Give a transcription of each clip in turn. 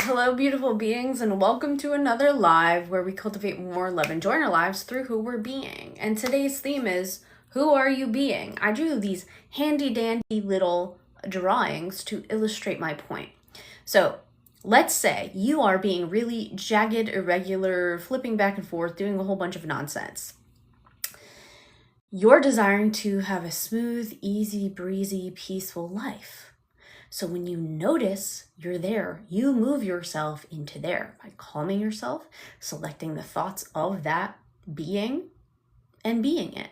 Hello, beautiful beings, and welcome to another live where we cultivate more love and joy in our lives through who we're being. And today's theme is who are you being? I drew these handy dandy little drawings to illustrate my point. So let's say you are being really jagged, irregular, flipping back and forth, doing a whole bunch of nonsense. You're desiring to have a smooth, easy, breezy, peaceful life. So when you notice you're there, you move yourself into there by calming yourself, selecting the thoughts of that being and being it.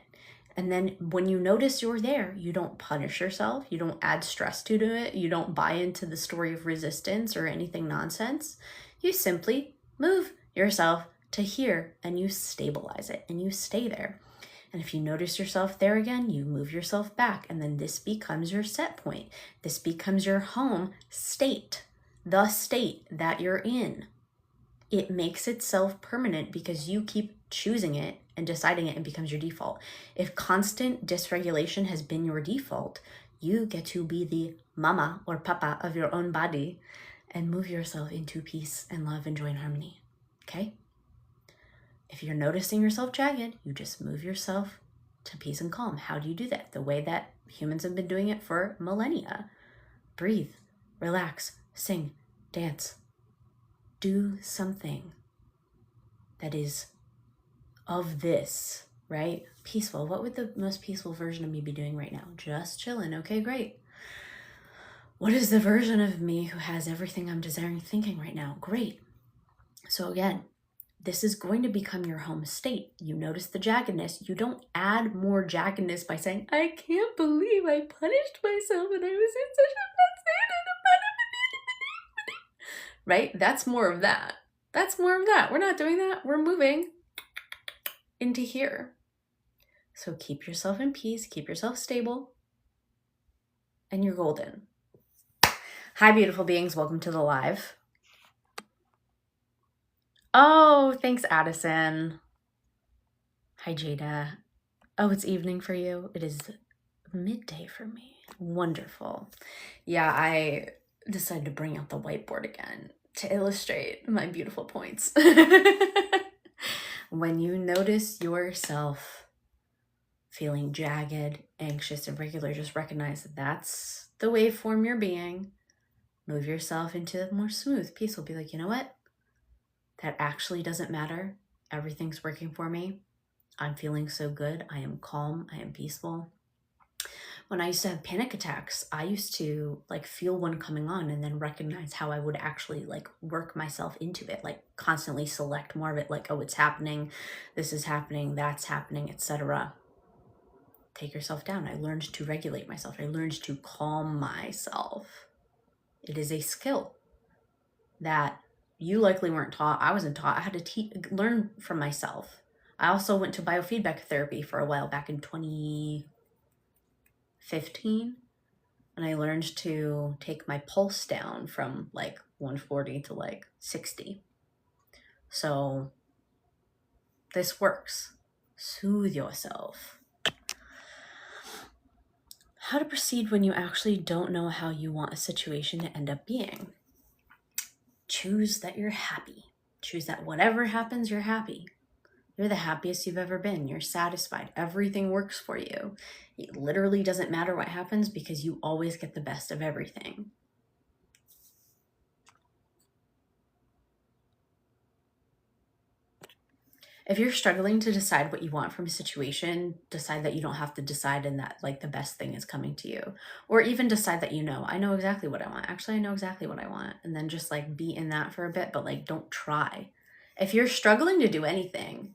And then when you notice you're there, you don't punish yourself, you don't add stress to it, you don't buy into the story of resistance or anything nonsense. You simply move yourself to here and you stabilize it and you stay there. And if you notice yourself there again, you move yourself back. And then this becomes your set point. This becomes your home state, the state that you're in. It makes itself permanent because you keep choosing it and deciding it and becomes your default. If constant dysregulation has been your default, you get to be the mama or papa of your own body and move yourself into peace and love and joy and harmony. Okay? If you're noticing yourself jagged, you just move yourself to peace and calm. How do you do that? The way that humans have been doing it for millennia. Breathe, relax, sing, dance. Do something that is of this, right? Peaceful. What would the most peaceful version of me be doing right now? Just chilling. Okay, great. What is the version of me who has everything I'm desiring thinking right now? Great. So again, this is going to become your home state. You notice the jaggedness. You don't add more jaggedness by saying, I can't believe I punished myself and I was in such a bad state. Right? That's more of that. That's more of that. We're not doing that. We're moving into here. So keep yourself in peace. Keep yourself stable. And you're golden. Hi, beautiful beings. Welcome to the live. Oh, thanks, Addison. Hi, Jada. Oh, it's evening for you. It is midday for me. Wonderful. Yeah, I decided to bring out the whiteboard again to illustrate my beautiful points. When you notice yourself feeling jagged, anxious, irregular, just recognize that that's the waveform you're being. Move yourself into more smooth, peaceful. Be like, you know what? That actually doesn't matter. Everything's working for me. I'm feeling so good. I am calm. I am peaceful. When I used to have panic attacks, I used to feel one coming on and then recognize how I would actually work myself into it, constantly select more of it, oh, it's happening, this is happening, that's happening, etc. Take yourself down. I learned to regulate myself. I learned to calm myself. It is a skill that you likely weren't taught. I wasn't taught. I had to learn from myself. I also went to biofeedback therapy for a while back in 2015, and I learned to take my pulse down from 140 to 60. So this works. Soothe yourself. How to proceed when you actually don't know how you want a situation to end up being. Choose that you're happy. Choose that whatever happens, you're happy. You're the happiest you've ever been. You're satisfied. Everything works for you. It literally doesn't matter what happens because you always get the best of everything. If you're struggling to decide what you want from a situation, decide that you don't have to decide and that the best thing is coming to you. Or even decide that I know exactly what I want. Actually, I know exactly what I want. And then just be in that for a bit, but don't try. If you're struggling to do anything,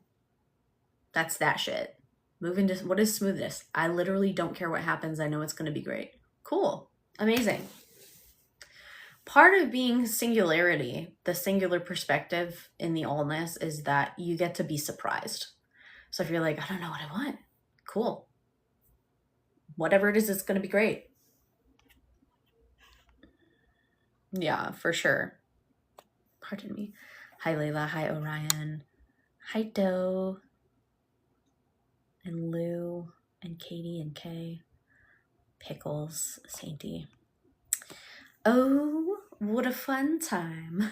that's that shit. Move into what is smoothness? I literally don't care what happens. I know it's going to be great. Cool. Amazing. Part of being singularity, the singular perspective in the allness, is that you get to be surprised. So if you're I don't know what I want, cool. Whatever it is, it's going to be great. Yeah, for sure. Pardon me. Hi, Layla. Hi, Orion. Hi, Doe. And Lou. And Katie and Kay. Pickles. Sainty. Oh, what a fun time.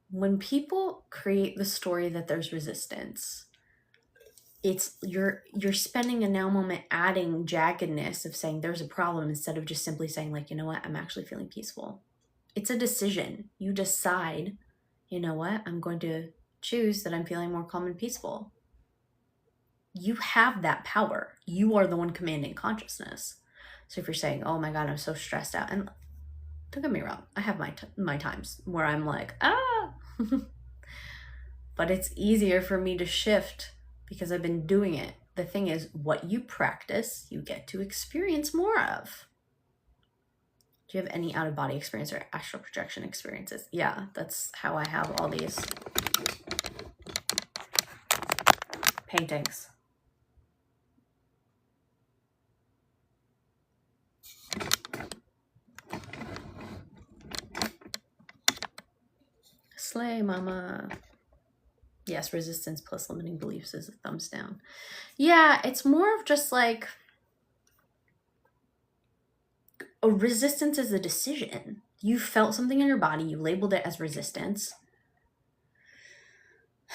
When people create the story that there's resistance, it's you're spending a now moment adding jaggedness of saying there's a problem instead of just simply saying like, you know what, I'm actually feeling peaceful. It's a decision. You decide, you know what, I'm going to choose that I'm feeling more calm and peaceful. You have that power. You are the one commanding consciousness. So if you're saying, oh my God, I'm so stressed out, and don't get me wrong, I have my times where I'm like, but it's easier for me to shift because I've been doing it. The thing is, what you practice, you get to experience more of. Do you have any out-of-body experience or astral projection experiences? Yeah, that's how I have all these paintings. Slay, mama. Yes, resistance plus limiting beliefs is a thumbs down. Yeah, it's more of just like a resistance is a decision. You felt something in your body, you labeled it as resistance,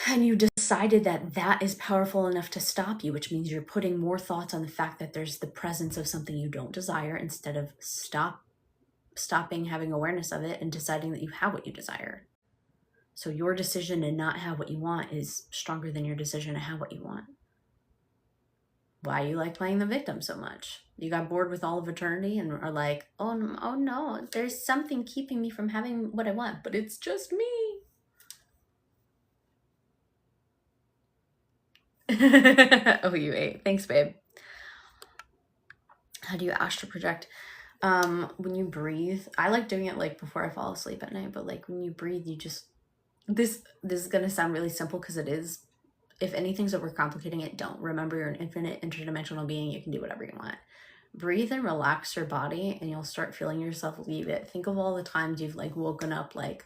and you decided that that is powerful enough to stop you, which means you're putting more thoughts on the fact that there's the presence of something you don't desire instead of stopping having awareness of it and deciding that you have what you desire. So your decision to not have what you want is stronger than your decision to have what you want. Why you like playing the victim so much? You got bored with all of eternity and are like, oh no, there's something keeping me from having what I want, but it's just me. Oh, you ate. Thanks, babe. How do you astral project? When you breathe, I like doing it like before I fall asleep at night, but like when you breathe, you just, this is gonna sound really simple because it is. If anything's overcomplicating it, don't. Remember, you're an infinite interdimensional being. You can do whatever you want. Breathe and relax your body and you'll start feeling yourself leave it. Think of all the times you've like woken up like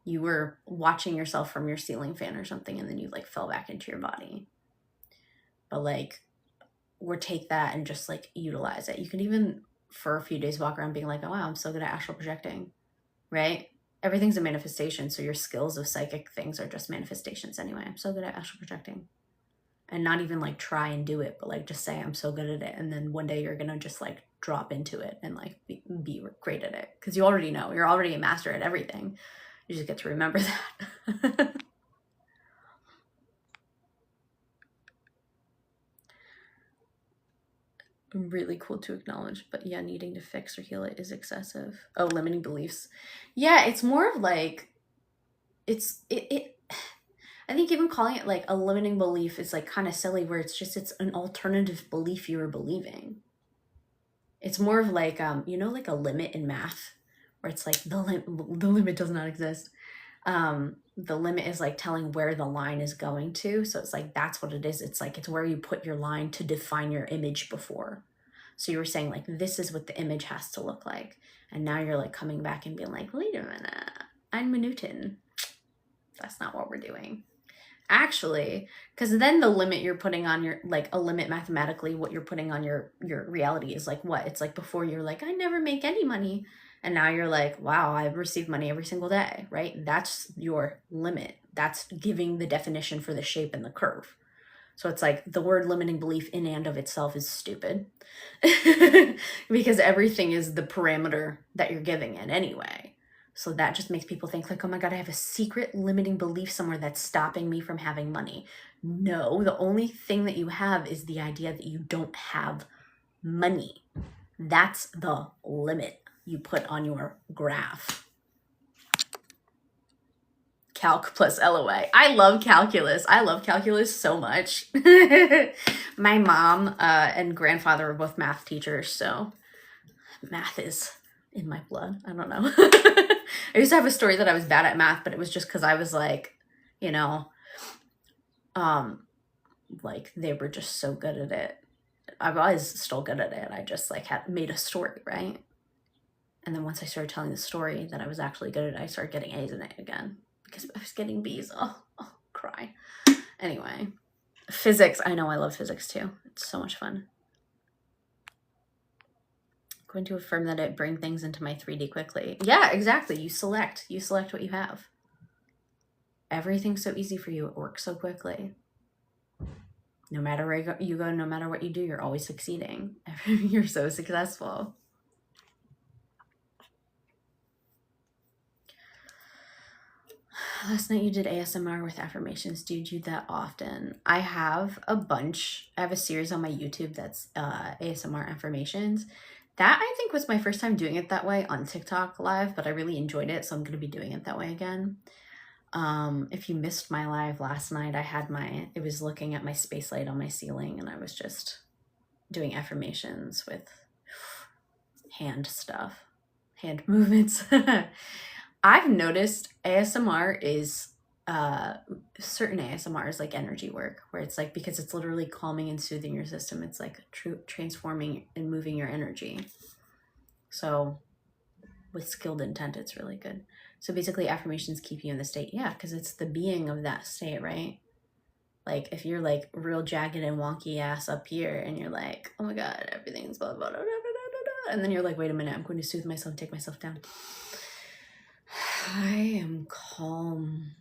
you were watching yourself from your ceiling fan or something and then you like fell back into your body. But like, or take that and just like utilize it. You can even for a few days walk around being like, oh wow, I'm so good at astral projecting, right? Everything's a manifestation, so your skills of psychic things are just manifestations anyway. I'm so good at astral projecting. And not even like try and do it, but like just say I'm so good at it. And then one day you're gonna just like drop into it and like be great at it. Because you already know, you're already a master at everything. You just get to remember that. Really cool to acknowledge, but yeah, needing to fix or heal it is excessive. Oh, limiting beliefs. Yeah, it's more of like, I think even calling it like a limiting belief is like kind of silly where it's an alternative belief you are believing. It's more of like, you know, like a limit in math where it's like the limit does not exist. The limit is like telling where the line is going to. So it's like, that's what it is. It's like, it's where you put your line to define your image before. So you were saying like, this is what the image has to look like. And now you're like coming back and being like, wait a minute, I'm Newton. That's not what we're doing. Actually, because then the limit you're putting on your, like a limit mathematically, what you're putting on your reality is like what? It's like before you're like, I never make any money. And now you're like, wow, I receive money every single day, right? That's your limit. That's giving the definition for the shape and the curve. So it's like the word limiting belief in and of itself is stupid because everything is the parameter that you're giving it anyway. So that just makes people think like, oh my God, I have a secret limiting belief somewhere that's stopping me from having money. No, the only thing that you have is the idea that you don't have money. That's the limit you put on your graph. Calc plus LOA. I love calculus. I love calculus so much. My mom and grandfather were both math teachers, so math is in my blood. I don't know. I used to have a story that I was bad at math, but it was just because I was like, you know, like they were just so good at it. I was still good at it. I just like had made a story, right? And then once I started telling the story that I was actually good at it, I started getting A's in it again because I was getting B's. Oh, cry. Anyway, Physics. I know, I love physics too. It's so much fun. Going to affirm that it bring things into my 3D quickly. Yeah, exactly. You select what you have. Everything's so easy for you. It works so quickly. No matter where you go, no matter what you do, you're always succeeding. You're so successful. Last night you did ASMR with affirmations. Do you do that often? I have a bunch. I have a series on my YouTube that's ASMR affirmations. That I think was my first time doing it that way on TikTok live, but I really enjoyed it, so I'm going to be doing it that way again. If you missed my live last night, it was looking at my space light on my ceiling, and I was just doing affirmations with hand stuff, hand movements. I've noticed ASMR is certain ASMR is like energy work, where it's like, because it's literally calming and soothing your system, it's like transforming and moving your energy. So with skilled intent, it's really good. So basically affirmations keep you in the state. Yeah, because it's the being of that state, right? Like if you're like real jagged and wonky ass up here and you're like, oh my God, everything's blah, blah, blah, blah, blah, blah. And then you're like, wait a minute, I'm going to soothe myself, take myself down. I am calm.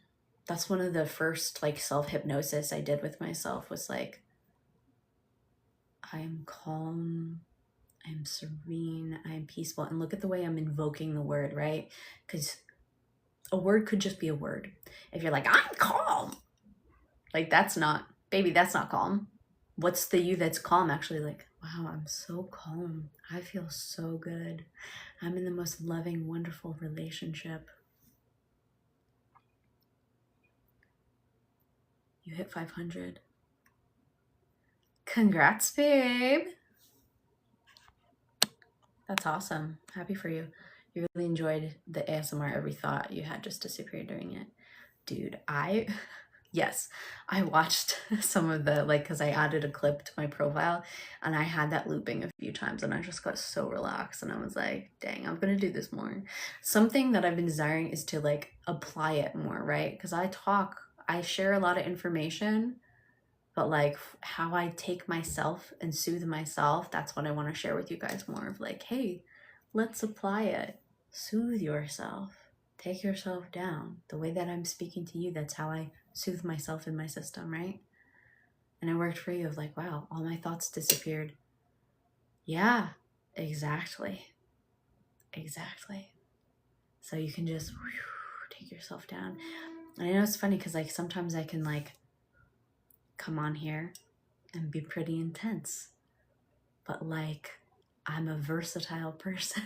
That's one of the first like self-hypnosis I did with myself, was like, I am calm, I'm serene, I'm peaceful. And look at the way I'm invoking the word, right? Because a word could just be a word. If you're like, I'm calm, like that's not, baby, that's not calm. What's the you that's calm actually like? Wow, I'm so calm. I feel so good. I'm in the most loving, wonderful relationship. You hit 500. Congrats, babe. That's awesome. Happy for you. You really enjoyed the ASMR every thought you had just disappeared during it. Dude, yes, I watched some of the, like, because I added a clip to my profile and I had that looping a few times and I just got so relaxed and I was like, dang, I'm going to do this more. Something that I've been desiring is to like apply it more, right? Because I share a lot of information, but like how I take myself and soothe myself, that's what I want to share with you guys more of, like, hey, let's apply it. Soothe yourself. Take yourself down. The way that I'm speaking to you, that's how I soothe myself in my system, right? And it worked for you of like, wow, all my thoughts disappeared. Yeah, exactly. Exactly. So you can just take yourself down. And I know it's funny because like sometimes I can like come on here and be pretty intense, but like I'm a versatile person.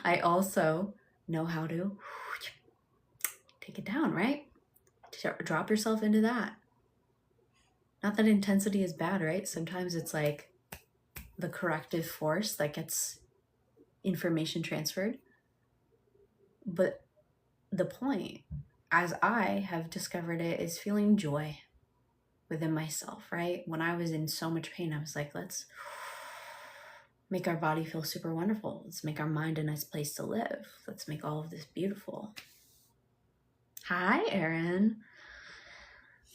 I also know how to take it down, right? Drop yourself into that. Not that intensity is bad, right? Sometimes it's like the corrective force that gets information transferred. But the point, as I have discovered it, is feeling joy within myself, right? When I was in so much pain, I was like, let's make our body feel super wonderful. Let's make our mind a nice place to live. Let's make all of this beautiful. Hi, Erin.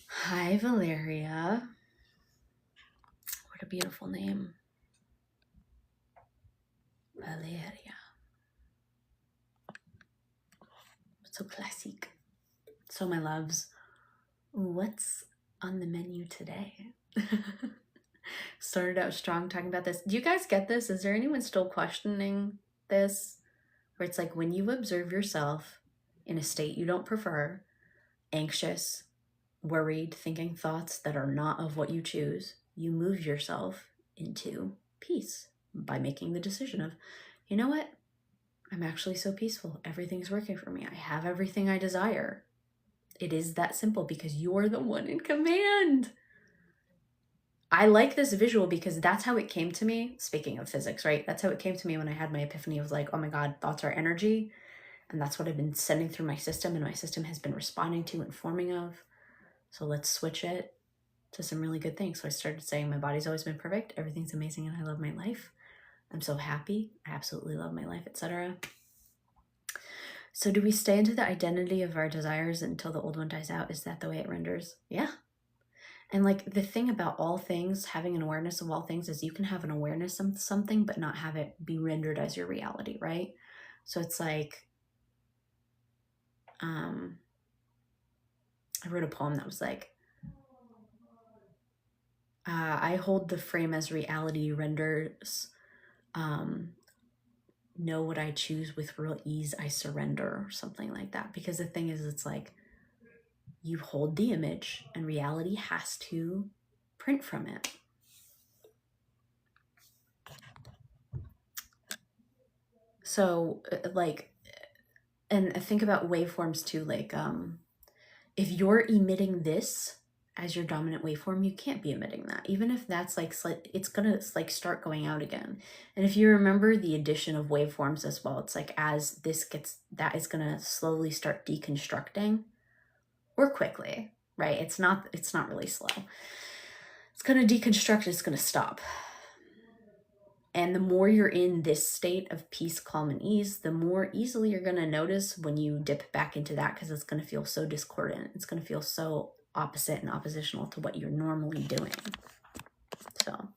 Hi, Valeria. What a beautiful name. Valeria. So classic. So, my loves, what's on the menu today? Started out strong talking about this. Do you guys get this? Is there anyone still questioning this? Where it's like when you observe yourself in a state you don't prefer, anxious, worried, thinking thoughts that are not of what you choose, you move yourself into peace by making the decision of, you know what? I'm actually so peaceful. Everything's working for me. I have everything I desire. It is that simple because you're the one in command. I like this visual because that's how it came to me. Speaking of physics, right? That's how it came to me when I had my epiphany of like, oh my God, thoughts are energy. And that's what I've been sending through my system and my system has been responding to and forming of. So let's switch it to some really good things. So I started saying my body's always been perfect. Everything's amazing and I love my life. I'm so happy. I absolutely love my life, etc. So do we stay into the identity of our desires until the old one dies out? Is that the way it renders? Yeah. And like the thing about all things, having an awareness of all things, is you can have an awareness of something but not have it be rendered as your reality, right? So it's like, I wrote a poem that was like, I hold the frame as reality renders, know what I choose with real ease, I surrender, or something like that. Because the thing is, it's like, you hold the image and reality has to print from it. So like, and think about waveforms too, like if you're emitting this as your dominant waveform, you can't be emitting that, even if that's like it's gonna like start going out again. And if you remember the addition of waveforms as well, it's like as this gets, that is gonna slowly start deconstructing, or quickly, right? It's not really slow. It's gonna deconstruct, it's gonna stop. And the more you're in this state of peace, calm, and ease, the more easily you're going to notice when you dip back into that, because it's going to feel so discordant. It's going to feel so opposite and oppositional to what you're normally doing. So,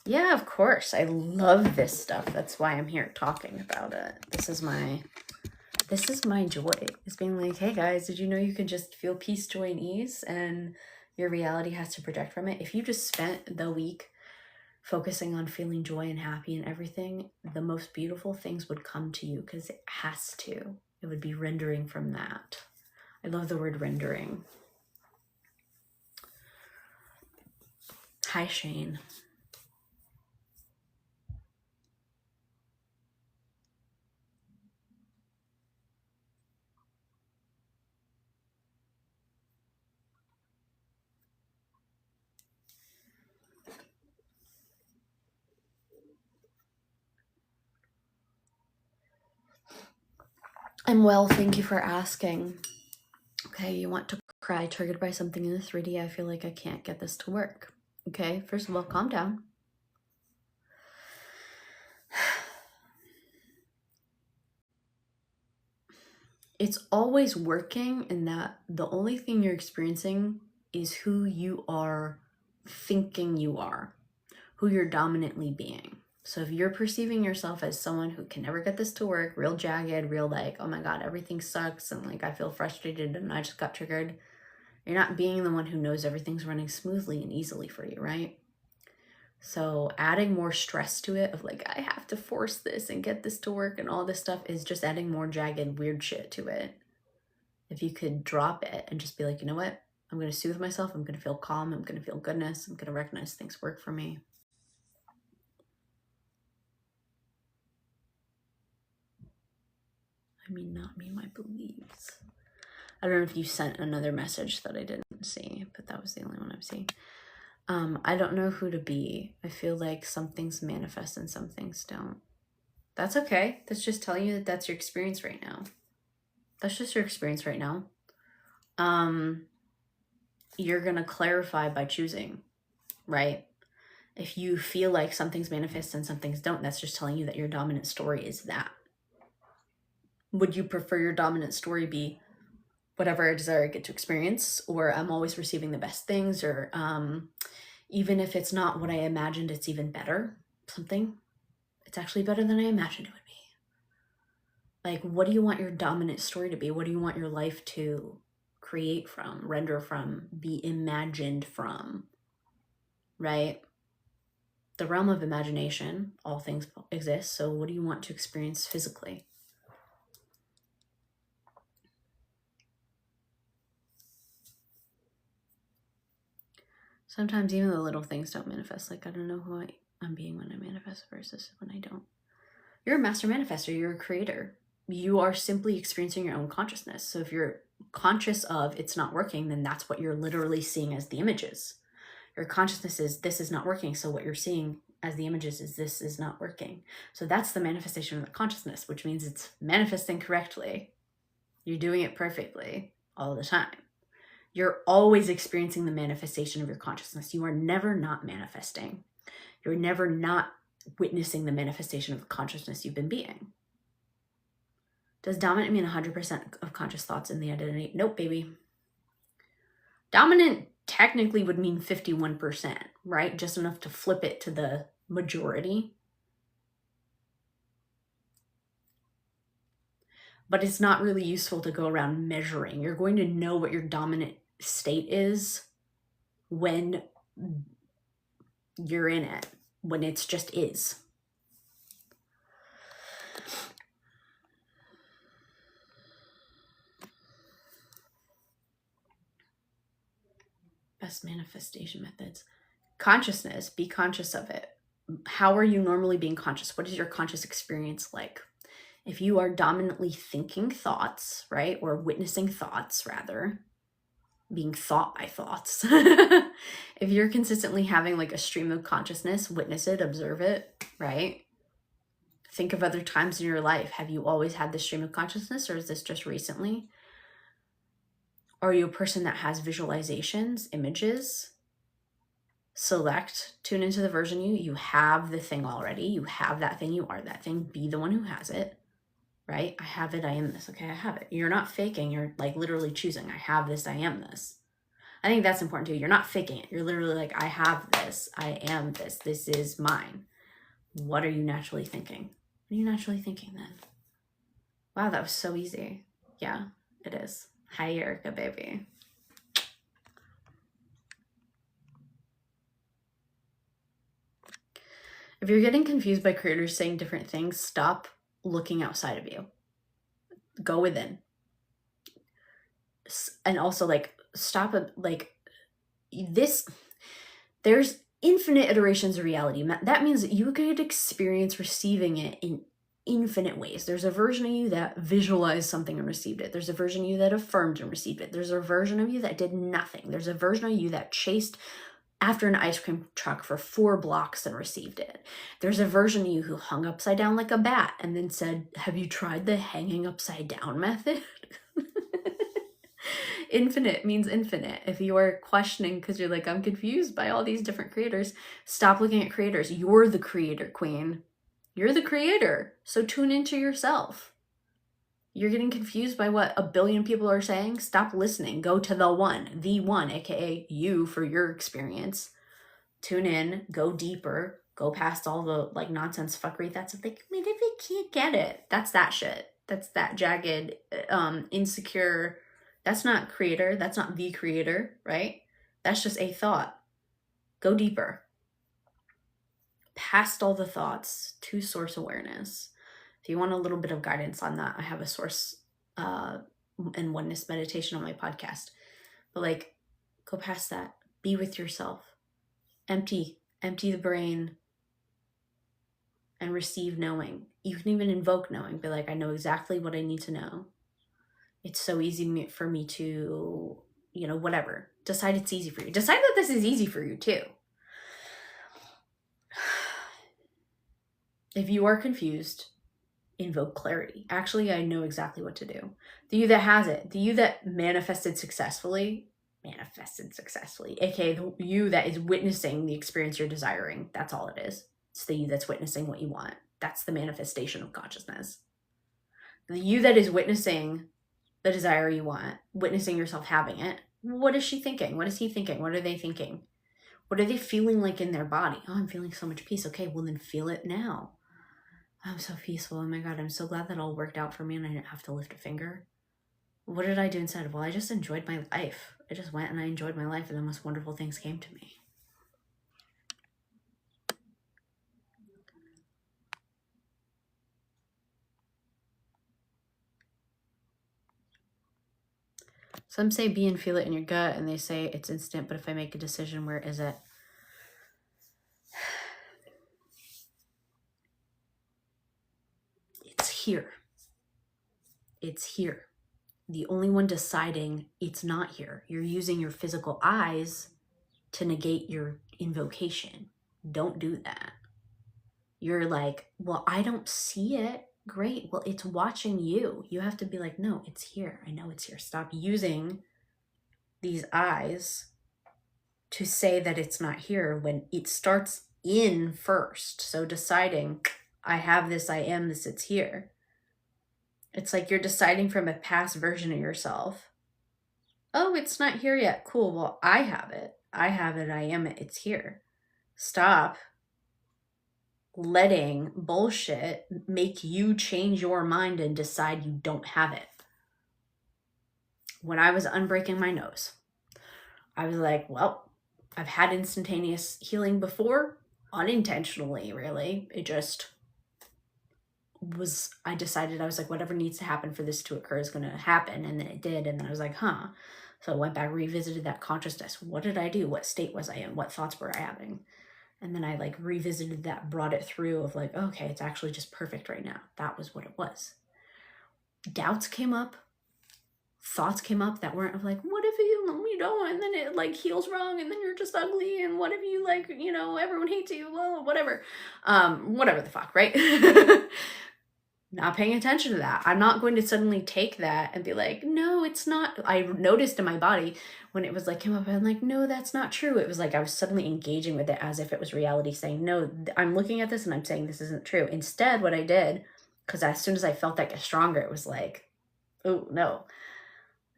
yeah, of course. I love this stuff. That's why I'm here talking about it. This is my joy. It's being like, hey guys, did you know you can just feel peace, joy, and ease, and your reality has to project from it? If you just spent the week focusing on feeling joy and happy and everything, the most beautiful things would come to you, because it has to. It would be rendering from that. I love the word rendering. Hi, Shane. I'm well, thank you for asking. Okay, you want to cry, triggered by something in the 3D. I feel like I can't get this to work. Okay, first of all, calm down. It's always working in that the only thing you're experiencing is who you are thinking you are, who you're dominantly being. So if you're perceiving yourself as someone who can never get this to work, real jagged, real like, oh my God, everything sucks, and like I feel frustrated and I just got triggered, you're not being the one who knows everything's running smoothly and easily for you, right? So adding more stress to it of like, I have to force this and get this to work and all this stuff is just adding more jagged, weird shit to it. If you could drop it and just be like, you know what? I'm going to soothe myself. I'm going to feel calm. I'm going to feel goodness. I'm going to recognize things work for me. I mean, not me, my beliefs. I don't know if you sent another message that I didn't see, but that was the only one I've seen. I don't know who to be. I feel like some things manifest and some things don't. That's okay. That's just telling you that that's your experience right now. That's just your experience right now. You're going to clarify by choosing, right? If you feel like some things manifest and some things don't, that's just telling you that your dominant story is that. Would you prefer your dominant story be whatever I desire I get to experience, or I'm always receiving the best things, or even if it's not what I imagined, it's even better, something, it's actually better than I imagined it would be. Like, what do you want your dominant story to be? What do you want your life to create from, render from, be imagined from, right? The realm of imagination, all things exist. So what do you want to experience physically? Sometimes even the little things don't manifest. Like, I don't know who I'm being when I manifest versus when I don't. You're a master manifestor. You're a creator. You are simply experiencing your own consciousness. So if you're conscious of it's not working, then that's what you're literally seeing as the images. Your consciousness is this is not working. So what you're seeing as the images is this is not working. So that's the manifestation of the consciousness, which means it's manifesting correctly. You're doing it perfectly all the time. You're always experiencing the manifestation of your consciousness. You are never not manifesting. You're never not witnessing the manifestation of the consciousness you've been being. Does dominant mean 100% of conscious thoughts in the identity? Nope, baby. Dominant technically would mean 51%, right? Just enough to flip it to the majority. But it's not really useful to go around measuring. You're going to know what your dominant state is when you're in it, when it's just is. Best manifestation methods. Consciousness, be conscious of it. How are you normally being conscious? What is your conscious experience like? If you are dominantly thinking thoughts, right, or witnessing thoughts rather, being thought by thoughts. If you're consistently having like a stream of consciousness, witness it, observe it, right? Think of other times in your life. Have you always had this stream of consciousness, or is this just recently? Are you a person that has visualizations, images? Select, tune into the version you have the thing already. You have that thing, you are that thing. Be the one who has it, right? I have it, I am this. Okay, I have it. You're not faking, you're like literally choosing. I have this, I am this. I think that's important too. You're not faking it. You're literally like, I have this, I am this, this is mine. What are you naturally thinking? What are you naturally thinking then? Wow, that was so easy. Yeah, it is. Hi, Erica, baby. If you're getting confused by creators saying different things, stop looking outside of you. Go within. And also, like, stop it. Like, this, there's infinite iterations of reality. That means that you could experience receiving it in infinite ways. There's a version of you that visualized something and received it. There's a version of you that affirmed and received it. There's a version of you that did nothing. There's a version of you that chased after an ice cream truck for 4 blocks and received it. There's a version of you who hung upside down like a bat and then said, have you tried the hanging upside down method? Infinite means infinite. If you are questioning because you're like, I'm confused by all these different creators, stop looking at creators. You're the creator, queen. You're the creator. So tune into yourself. You're getting confused by what a billion people are saying? Stop listening. Go to the one, aka you for your experience. Tune in, go deeper, go past all the like nonsense fuckery that's like, maybe they can't get it. That's that shit. That's that jagged, insecure. That's not creator. That's not the creator, right? That's just a thought. Go deeper. Past all the thoughts to source awareness. If you want a little bit of guidance on that, I have a source and oneness meditation on my podcast. But like, go past that. Be with yourself. Empty the brain and receive knowing. You can even invoke knowing. Be like, I know exactly what I need to know. It's so easy for me to, you know, whatever. Decide it's easy for you. Decide that this is easy for you too. If you are confused, invoke clarity. Actually, I know exactly what to do. The you that has it, the you that manifested successfully, aka the you that is witnessing the experience you're desiring. That's all it is. It's the you that's witnessing what you want. That's the manifestation of consciousness. The you that is witnessing the desire you want, witnessing yourself having it. What is she thinking? What is he thinking? What are they thinking? What are they feeling like in their body? Oh, I'm feeling so much peace. Okay, well then feel it now. I'm so peaceful. Oh my God, I'm so glad that all worked out for me and I didn't have to lift a finger. What did I do instead? Well, I just enjoyed my life. I just went and I enjoyed my life and the most wonderful things came to me. Some say be and feel it in your gut, and they say it's instant, but if I make a decision, where is it? It's here. It's here. The only one deciding it's not here. You're using your physical eyes to negate your invocation. Don't do that. You're like, well, I don't see it. Great. Well, it's watching you. You have to be like, no, it's here. I know it's here. Stop using these eyes to say that it's not here when it starts in first. So deciding, I have this, I am this, it's here. It's like you're deciding from a past version of yourself Oh, it's not here yet. Cool. Well, I have it. I have it. I am it. It's here. Stop letting bullshit make you change your mind and decide you don't have it. When I was unbreaking my nose, I was like, well, I've had instantaneous healing before, unintentionally, really. It just was, I decided, I was like, whatever needs to happen for this to occur is going to happen. And then it did. And then I was like, huh. So I went back, revisited that consciousness. What did I do? What state was I in? What thoughts were I having? And then I like revisited that, brought it through of like, okay, it's actually just perfect right now. That was what it was. Doubts came up, thoughts came up that weren't of like, what if you don't, and then it like heals wrong, and then you're just ugly, and what if you like, you know, everyone hates you, well, whatever the fuck, right? Not paying attention to that. I'm not going to suddenly take that and be like, no, it's not. I noticed in my body when it was like came up, I'm like, no, that's not true. It was like I was suddenly engaging with it as if it was reality, saying, no, I'm looking at this and I'm saying this isn't true. Instead, what I did, because as soon as I felt that get stronger, it was like, oh no.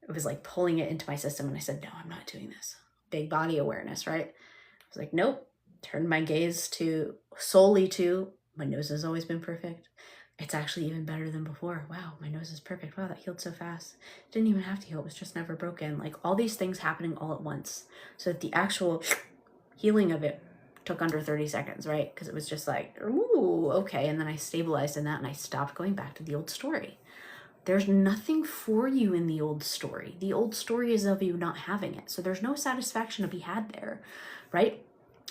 It was like pulling it into my system, and I said, no, I'm not doing this. Big body awareness, right? I was like, nope. Turned my gaze solely to my nose has always been perfect. It's actually even better than before. Wow, my nose is perfect. Wow, that healed so fast. It didn't even have to heal. It was just never broken. Like all these things happening all at once. So that the actual healing of it took under 30 seconds, right? Because it was just like, ooh, okay. And then I stabilized in that and I stopped going back to the old story. There's nothing for you in the old story. The old story is of you not having it. So there's no satisfaction to be had there, right?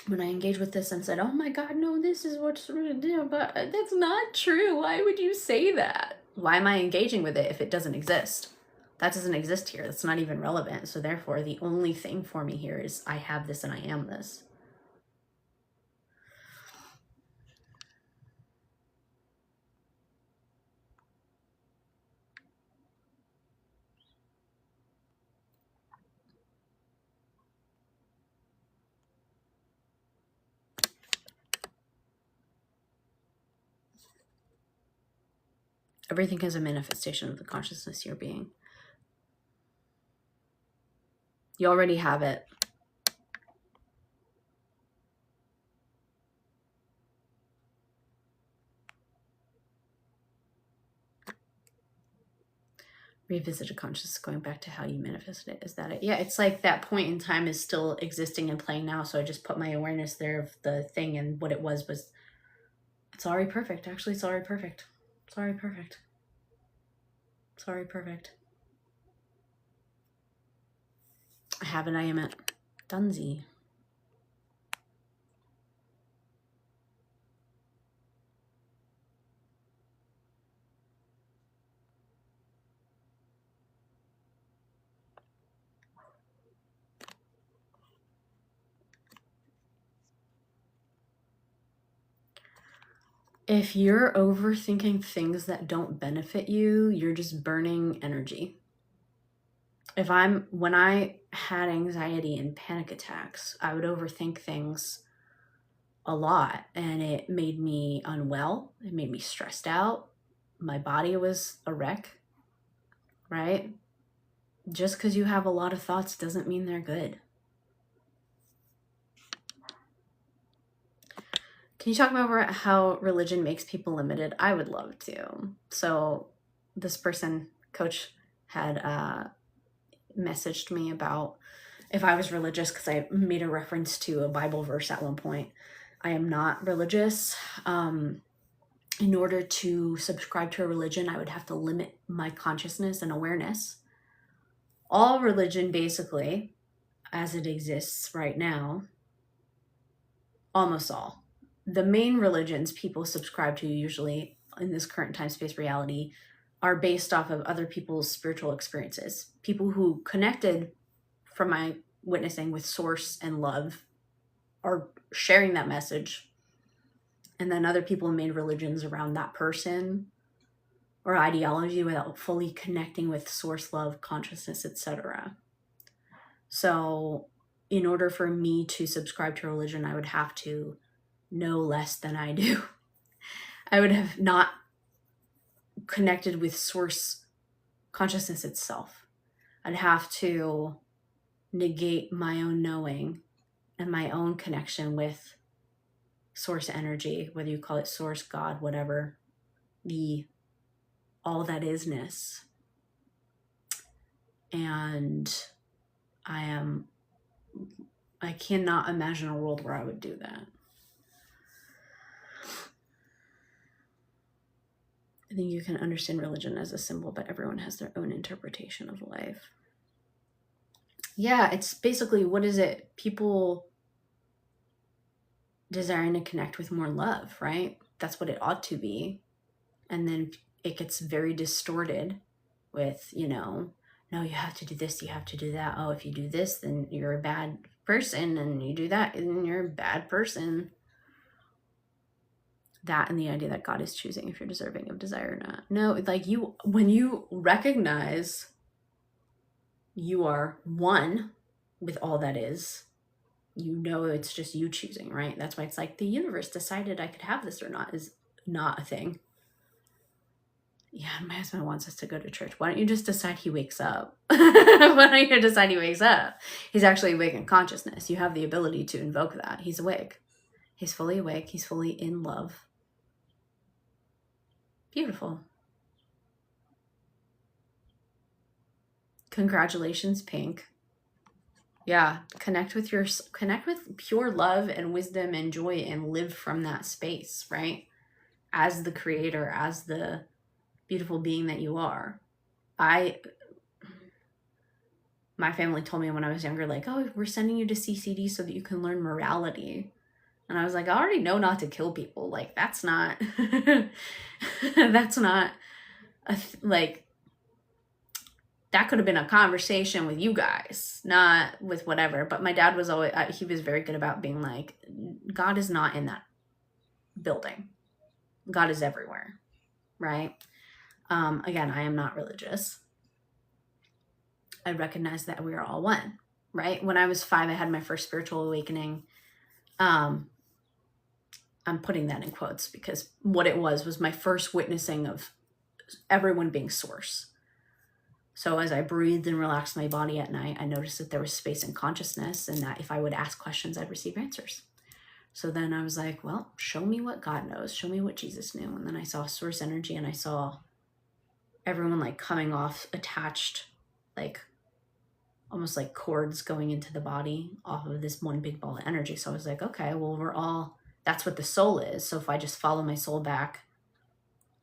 When I engaged with this and said, oh my God, no, this is what's going to do, but that's not true. Why would you say that? Why am I engaging with it if it doesn't exist? That doesn't exist here. That's not even relevant. So therefore, the only thing for me here is I have this and I am this. Everything is a manifestation of the consciousness you're being. You already have it. Revisit a consciousness, going back to how you manifested it. Is that it? Yeah, it's like that point in time is still existing and playing now. So I just put my awareness there of the thing, and what it was it's already perfect. Actually, it's already perfect. It's already perfect. It's already perfect. I have it, I am it. Dunsey. If you're overthinking things that don't benefit you, you're just burning energy. When I had anxiety and panic attacks, I would overthink things a lot, and it made me unwell. It made me stressed out. My body was a wreck, right? Just because you have a lot of thoughts doesn't mean they're good. Can you talk about how religion makes people limited? I would love to. So this person, coach, had messaged me about if I was religious, because I made a reference to a Bible verse at one point. I am not religious. In order to subscribe to a religion, I would have to limit my consciousness and awareness. All religion, basically, as it exists right now, almost all, the main religions people subscribe to usually in this current time space reality are based off of other people's spiritual experiences. People who connected, from my witnessing, with source and love are sharing that message. And then other people made religions around that person or ideology without fully connecting with source, love, consciousness, etc. So in order for me to subscribe to religion, I would have to know less than I do. I would have not connected with source consciousness itself. I'd have to negate my own knowing and my own connection with source energy, whether you call it source, God, whatever, the all that isness. And I cannot imagine a world where I would do that. I think you can understand religion as a symbol, but everyone has their own interpretation of life. Yeah, it's basically, what is it? People desiring to connect with more love, right? That's what it ought to be. And then it gets very distorted with, no, you have to do this, you have to do that. Oh, if you do this, then you're a bad person, and you do that, and you're a bad person. That and the idea that God is choosing if you're deserving of desire or not. No, like when you recognize you are one with all that is, it's just you choosing, right? That's why it's like the universe decided I could have this or not is not a thing. Yeah, my husband wants us to go to church. Why don't you just decide he wakes up? Why don't you decide he wakes up? He's actually awake in consciousness. You have the ability to invoke that. He's awake. He's fully awake. He's fully in love. Beautiful. Congratulations, Pink. Yeah, connect with pure love and wisdom and joy, and live from that space, right? As the creator, as the beautiful being that you are. My family told me when I was younger, like, oh, we're sending you to CCD so that you can learn morality. And I was like, I already know not to kill people. Like, that's not, that could have been a conversation with you guys, not with whatever. But my dad was always, he was very good about being like, God is not in that building. God is everywhere, right? Again, I am not religious. I recognize that we are all one, right? When I was 5, I had my first spiritual awakening. I'm putting that in quotes because what it was my first witnessing of everyone being source. So as I breathed and relaxed my body at night, I noticed that there was space in consciousness, and that if I would ask questions, I'd receive answers. So then I was like, well, show me what God knows. Show me what Jesus knew. And then I saw source energy, and I saw everyone like coming off attached, like almost like cords going into the body off of this one big ball of energy. So I was like, okay, well, that's what the soul is. So if I just follow my soul back,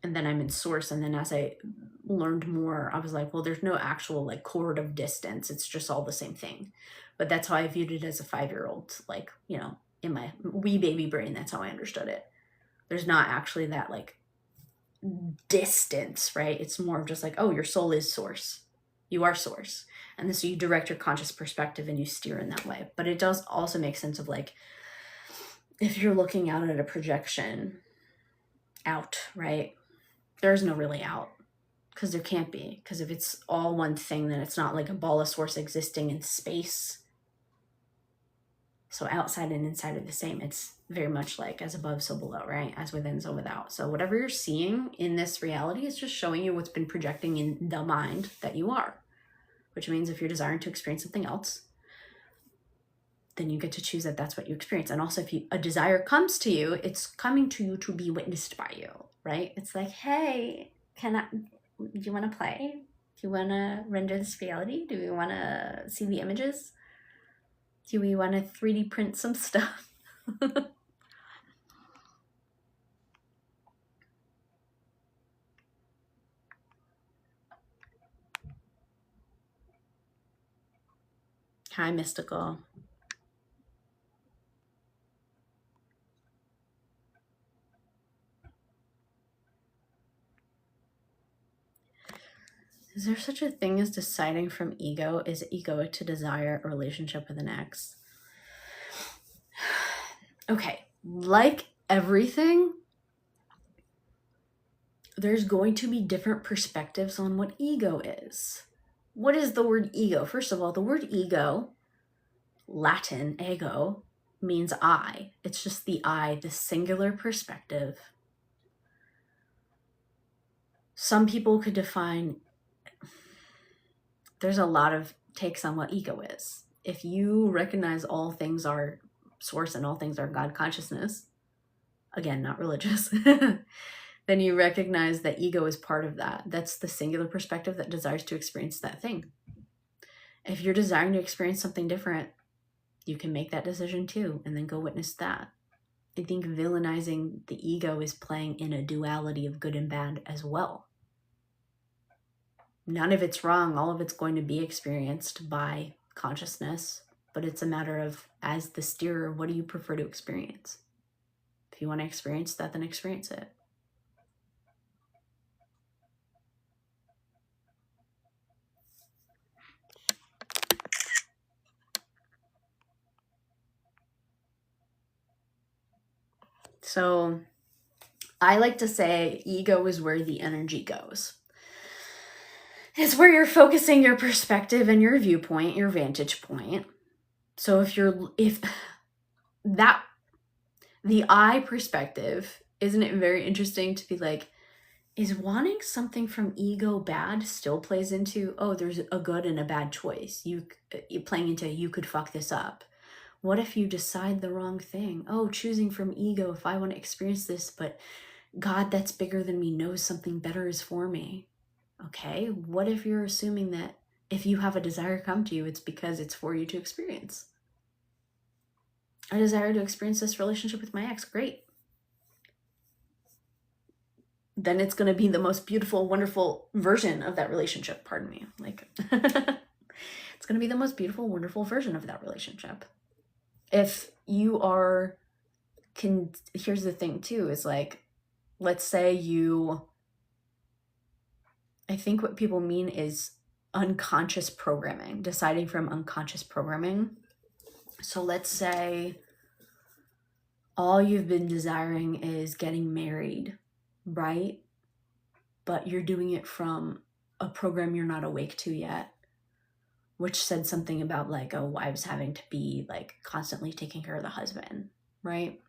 and then I'm in source, and then as I learned more, I was like, well, there's no actual like cord of distance. It's just all the same thing. But that's how I viewed it as a 5-year-old, like, in my wee baby brain, that's how I understood it. There's not actually that like distance, right? It's more of just like, oh, your soul is source. You are source. And so you direct your conscious perspective and you steer in that way. But it does also make sense of like, if you're looking out at a projection out, right? There's no really out, because there can't be. Because if it's all one thing, then it's not like a ball of source existing in space. So outside and inside are the same. It's very much like as above, so below, right? As within, so without. So whatever you're seeing in this reality is just showing you what's been projecting in the mind that you are. Which means if you're desiring to experience something else, then you get to choose that that's what you experience. And also if a desire comes to you, it's coming to you to be witnessed by you, right? It's like, hey, do you want to play? Do you want to render this reality? Do we want to see the images? Do we want to 3D print some stuff? Hi, Mystical. Is there such a thing as deciding from ego? Is it egoic to desire a relationship with an ex? Okay, like everything, there's going to be different perspectives on what ego is. What is the word ego? First of all, the word ego, Latin, ego, means I. It's just the I, the singular perspective. Some people could define there's a lot of takes on what ego is. If you recognize all things are source and all things are God consciousness, again, not religious, then you recognize that ego is part of that. That's the singular perspective that desires to experience that thing. If you're desiring to experience something different, you can make that decision too, and then go witness that. I think villainizing the ego is playing in a duality of good and bad as well. None of it's wrong. All of it's going to be experienced by consciousness, but it's a matter of, as the steerer, what do you prefer to experience? If you want to experience that, then experience it. So I like to say ego is where the energy goes. It's where you're focusing your perspective and your viewpoint, your vantage point. So if that, the I perspective, isn't it very interesting to be like, is wanting something from ego bad still plays into, oh, there's a good and a bad choice. You're playing into, you could fuck this up. What if you decide the wrong thing? Oh, choosing from ego, if I want to experience this, but God that's bigger than me knows something better is for me. Okay, what if you're assuming that if you have a desire come to you, it's because it's for you to experience? I desire to experience this relationship with my ex. Great. Then it's going to be the most beautiful, wonderful version of that relationship. Pardon me. Like, it's going to be the most beautiful, wonderful version of that relationship. If you are, here's the thing too, is like, let's say I think what people mean is unconscious programming, deciding from unconscious programming. So let's say all you've been desiring is getting married, right? But you're doing it from a program you're not awake to yet, which said something about like a wife's having to be like constantly taking care of the husband, right?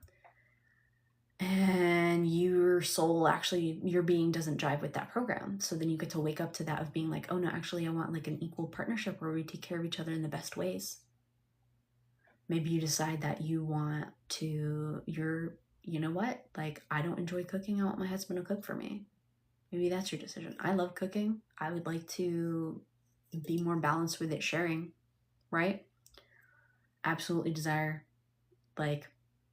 And your soul, actually, your being doesn't jive with that program. So then you get to wake up to that of being like, oh no, actually I want like an equal partnership where we take care of each other in the best ways. Maybe you decide that you want to, you know what? Like, I don't enjoy cooking. I want my husband to cook for me. Maybe that's your decision. I love cooking. I would like to be more balanced with it, sharing, right? Absolutely desire like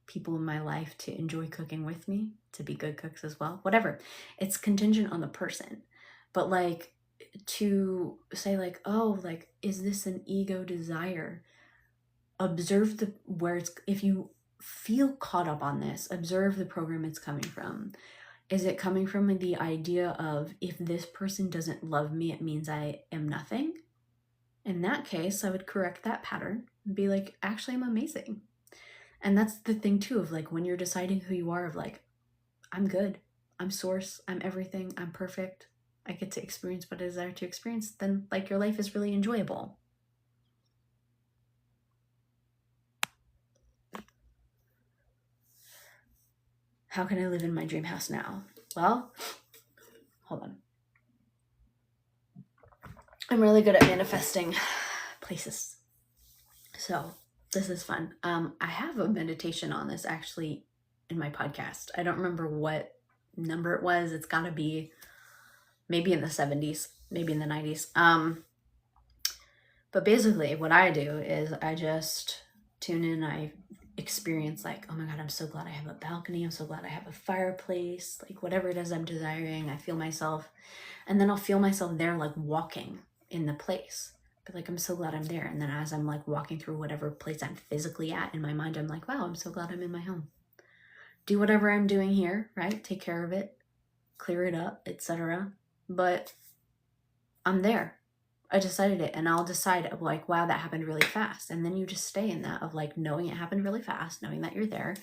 people in my life to enjoy cooking with me, to be good cooks as well, whatever. It's contingent on the person. But like, to say like, oh, like, is this an ego desire? Observe where it's, if you feel caught up on this, observe the program it's coming from. Is it coming from the idea of, if this person doesn't love me, it means I am nothing? In that case, I would correct that pattern and be like, actually, I'm amazing. And that's the thing too, of like, when you're deciding who you are, of like, I'm good, I'm source, I'm everything, I'm perfect, I get to experience what I desire to experience, then like your life is really enjoyable. How can I live in my dream house now? Well, hold on. I'm really good at manifesting places. So this is fun. I have a meditation on this actually in my podcast. I don't remember what number it was. It's gotta be maybe in the 70s, maybe in the 90s. But basically what I do is I just tune in. I experience like, oh my God, I'm so glad I have a balcony. I'm so glad I have a fireplace, like whatever it is I'm desiring. I feel myself, and then I'll feel myself there, like walking in the place. But like, I'm so glad I'm there. And then as I'm like walking through whatever place I'm physically at, in my mind, I'm like, wow, I'm so glad I'm in my home. Do whatever I'm doing here, right? Take care of it, clear it up, etc. But I'm there. I decided it, and I'll decide like, wow, that happened really fast. And then you just stay in that of like knowing it happened really fast, knowing that you're there,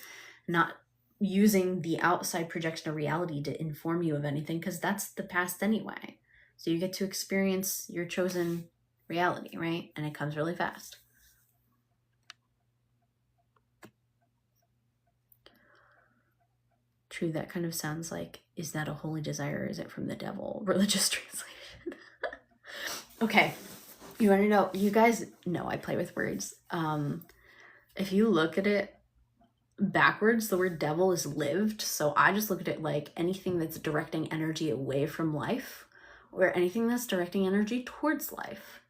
not using the outside projection of reality to inform you of anything, because that's the past anyway. So you get to experience your chosen reality, right? And it comes really fast. True, that kind of sounds like, is that a holy desire or is it from the devil? Religious translation. Okay. You want to know, you guys know I play with words. If you look at it backwards, the word devil is lived. So I just look at it like anything that's directing energy away from life, or anything that's directing energy towards life,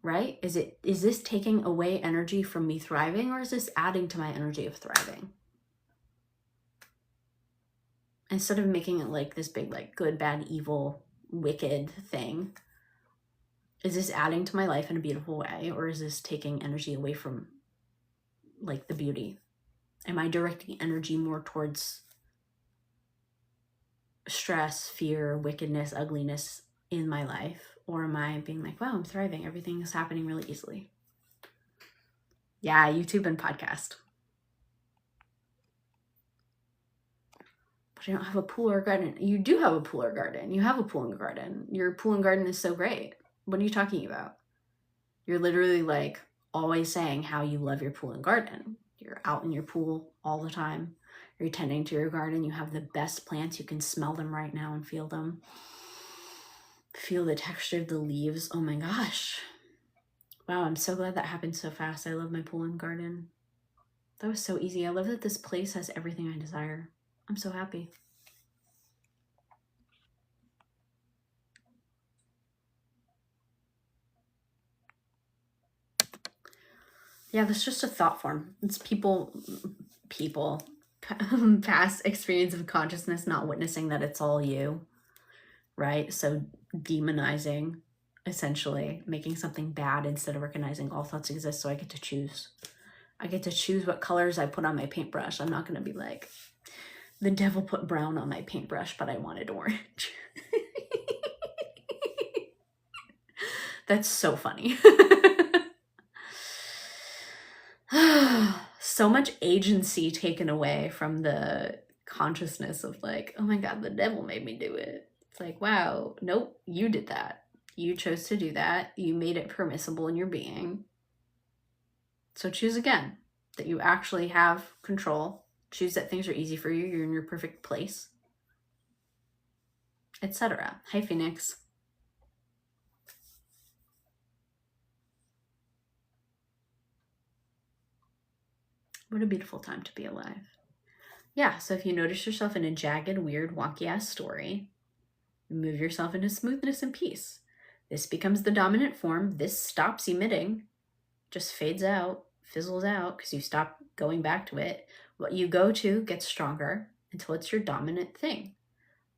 right? Is this taking away energy from me thriving, or is this adding to my energy of thriving? Instead of making it like this big, like good, bad, evil, wicked thing, is this adding to my life in a beautiful way, or is this taking energy away from like the beauty? Am I directing energy more towards stress, fear, wickedness, ugliness in my life? Or am I being like, wow, I'm thriving. Everything is happening really easily. Yeah, YouTube and podcast. But I don't have a pool or garden. You do have a pool or garden. You have a pool and garden. Your pool and garden is so great. What are you talking about? You're literally like always saying how you love your pool and garden. You're out in your pool all the time. You're tending to your garden. You have the best plants. You can smell them right now and feel them. Feel the texture of the leaves. Oh my gosh. Wow, I'm so glad that happened so fast. I love my pool and garden. That was so easy. I love that this place has everything I desire. I'm so happy. Yeah, that's just a thought form. It's people, past experience of consciousness not witnessing that it's all you, right? So demonizing, essentially, making something bad instead of recognizing all thoughts exist, so I get to choose. I get to choose what colors I put on my paintbrush. I'm not going to be like, the devil put brown on my paintbrush, but I wanted orange. That's so funny. So much agency taken away from the consciousness of like, oh my God, the devil made me do it. It's like, wow, nope, you did that. You chose to do that. You made it permissible in your being. So choose again, that you actually have control. Choose that things are easy for you. You're in your perfect place, etc. Hi, Phoenix. What a beautiful time to be alive. Yeah, so if you notice yourself in a jagged, weird, wonky-ass story, move yourself into smoothness and peace. This becomes the dominant form. This stops emitting, just fades out, fizzles out, because you stop going back to it. What you go to gets stronger until it's your dominant thing,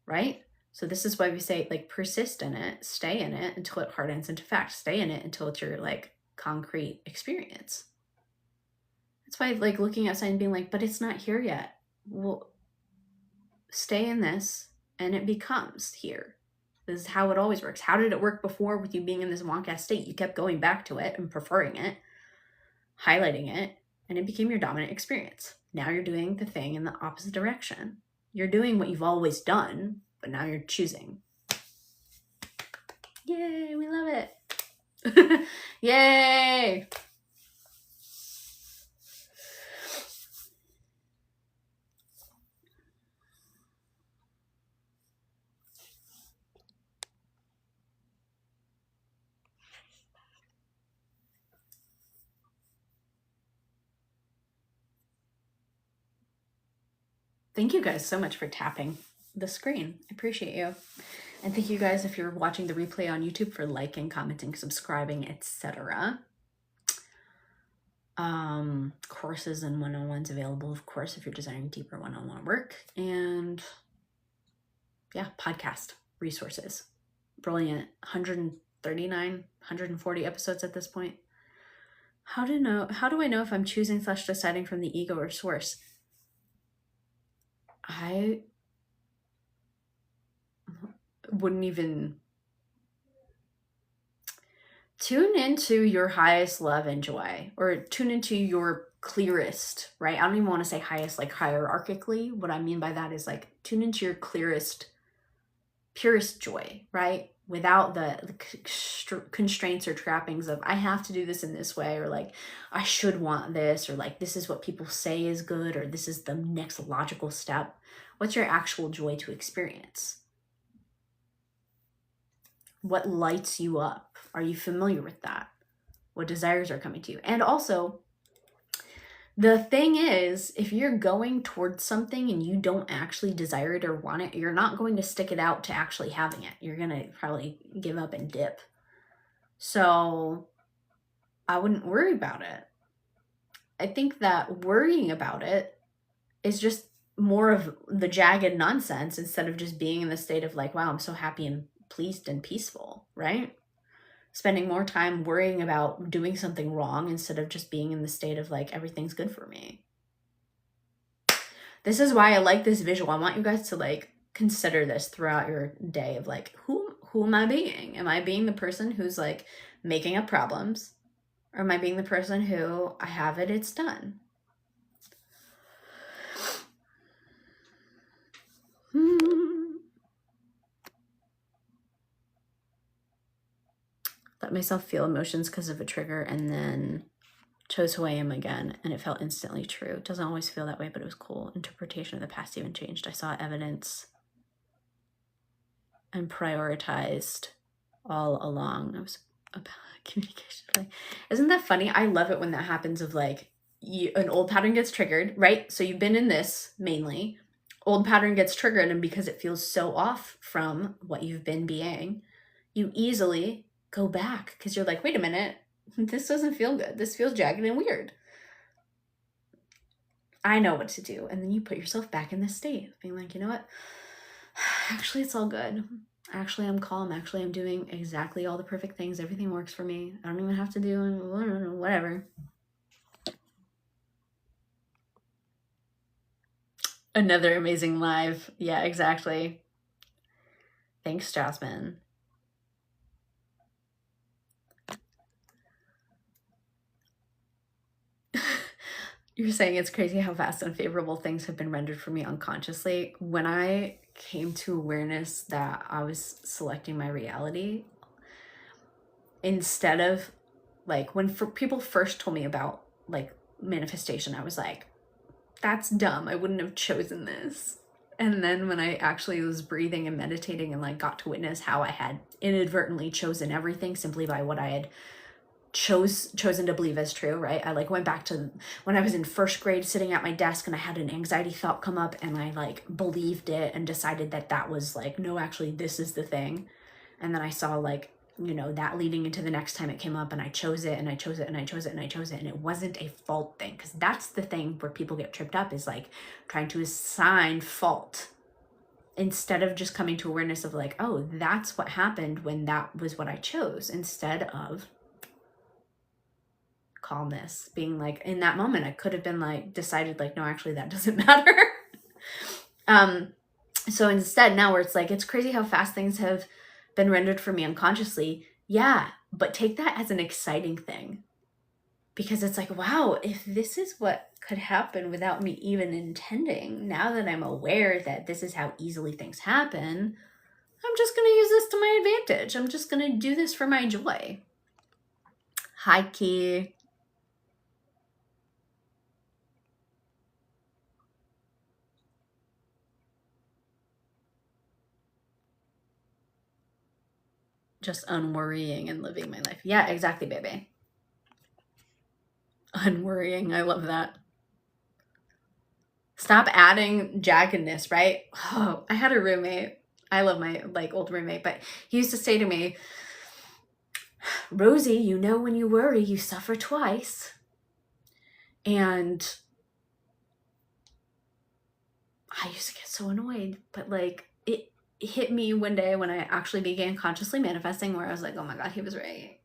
right? So this is why we say, like, persist in it, stay in it until it hardens into fact. Stay in it until it's your, like, concrete experience. That's why, like, looking outside and being like, but it's not here yet. Well, stay in this and it becomes here. This is how it always works. How did it work before with you being in this wonk-ass state? You kept going back to it and preferring it, highlighting it, and it became your dominant experience. Now you're doing the thing in the opposite direction. You're doing what you've always done, but now you're choosing. Yay, we love it. Yay! Thank you guys so much for tapping the screen. I appreciate you. And thank you guys, if you're watching the replay on YouTube, for liking, commenting, subscribing, etc. Courses and one-on-ones available, of course, if you're desiring deeper one-on-one work. And yeah, podcast resources. Brilliant. 139, 140 episodes at this point. How do I know if I'm choosing / deciding from the ego or source? I wouldn't even tune into your highest love and joy, or tune into your clearest, right? I don't even want to say highest, like hierarchically. What I mean by that is like tune into your clearest, purest joy, right? Without the constraints or trappings of I have to do this in this way, or like I should want this, or like this is what people say is good, or this is the next logical step. What's your actual joy to experience? What lights you up? Are you familiar with that? What desires are coming to you? And also, the thing is, if you're going towards something and you don't actually desire it or want it, you're not going to stick it out to actually having it. You're going to probably give up and dip. So I wouldn't worry about it. I think that worrying about it is just more of the jagged nonsense instead of just being in the state of like, wow, I'm so happy and pleased and peaceful, right? Spending more time worrying about doing something wrong instead of just being in the state of like, everything's good for me. This is why I like this visual. I want you guys to like consider this throughout your day of like, who am I being? Am I being the person who's like making up problems? Or am I being the person who I have it, it's done? Let myself feel emotions because of a trigger and then chose who I am again, and it felt instantly true. It doesn't always feel that way, but it was cool. Interpretation of the past even changed. I saw evidence and prioritized all along. It was about communication. Like, isn't that funny? I love it when that happens of like, an old pattern gets triggered, right? So you've been in this mainly. Old pattern gets triggered, and because it feels so off from what you've been being, you easily go back because you're like, wait a minute, this doesn't feel good. This feels jagged and weird. I know what to do. And then you put yourself back in this state, being like, you know what? Actually, it's all good. Actually, I'm calm. Actually, I'm doing exactly all the perfect things. Everything works for me. I don't even have to do whatever. Another amazing live. Yeah, exactly. Thanks, Jasmine. You're saying it's crazy how fast unfavorable things have been rendered for me unconsciously. When I came to awareness that I was selecting my reality, instead of like when people first told me about like manifestation, I was like, that's dumb. I wouldn't have chosen this. And then when I actually was breathing and meditating and like got to witness how I had inadvertently chosen everything simply by what I had chosen to believe as true, right? I like went back to when I was in first grade sitting at my desk and I had an anxiety thought come up and I like believed it and decided that that was like, no, actually this is the thing. And then I saw like, you know, that leading into the next time it came up and I chose it and I chose it and I chose it and I chose it. And it wasn't a fault thing, because that's the thing where people get tripped up, is like trying to assign fault instead of just coming to awareness of like, oh, that's what happened when that was what I chose, instead of calmness, being like, in that moment I could have been like decided like, no, actually that doesn't matter. So instead now where it's like, it's crazy how fast things have been rendered for me unconsciously. Yeah, but take that as an exciting thing, because it's like, wow, if this is what could happen without me even intending, now that I'm aware that this is how easily things happen, I'm just going to use this to my advantage. I'm just going to do this for my joy. Hi, Key. Just unworrying and living my life. Yeah, exactly, baby. Unworrying. I love that. Stop adding jaggedness, right? Oh, I had a roommate. I love my like old roommate, but he used to say to me, Rosie, you know, when you worry, you suffer twice. And I used to get so annoyed, but like it hit me one day when I actually began consciously manifesting, where I was like, oh my God, he was right.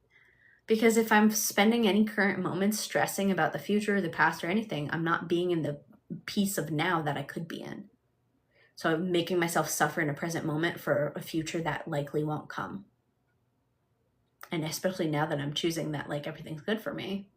Because if I'm spending any current moments stressing about the future, the past, or anything, I'm not being in the peace of now that I could be in. So I'm making myself suffer in a present moment for a future that likely won't come. And especially now that I'm choosing that like everything's good for me,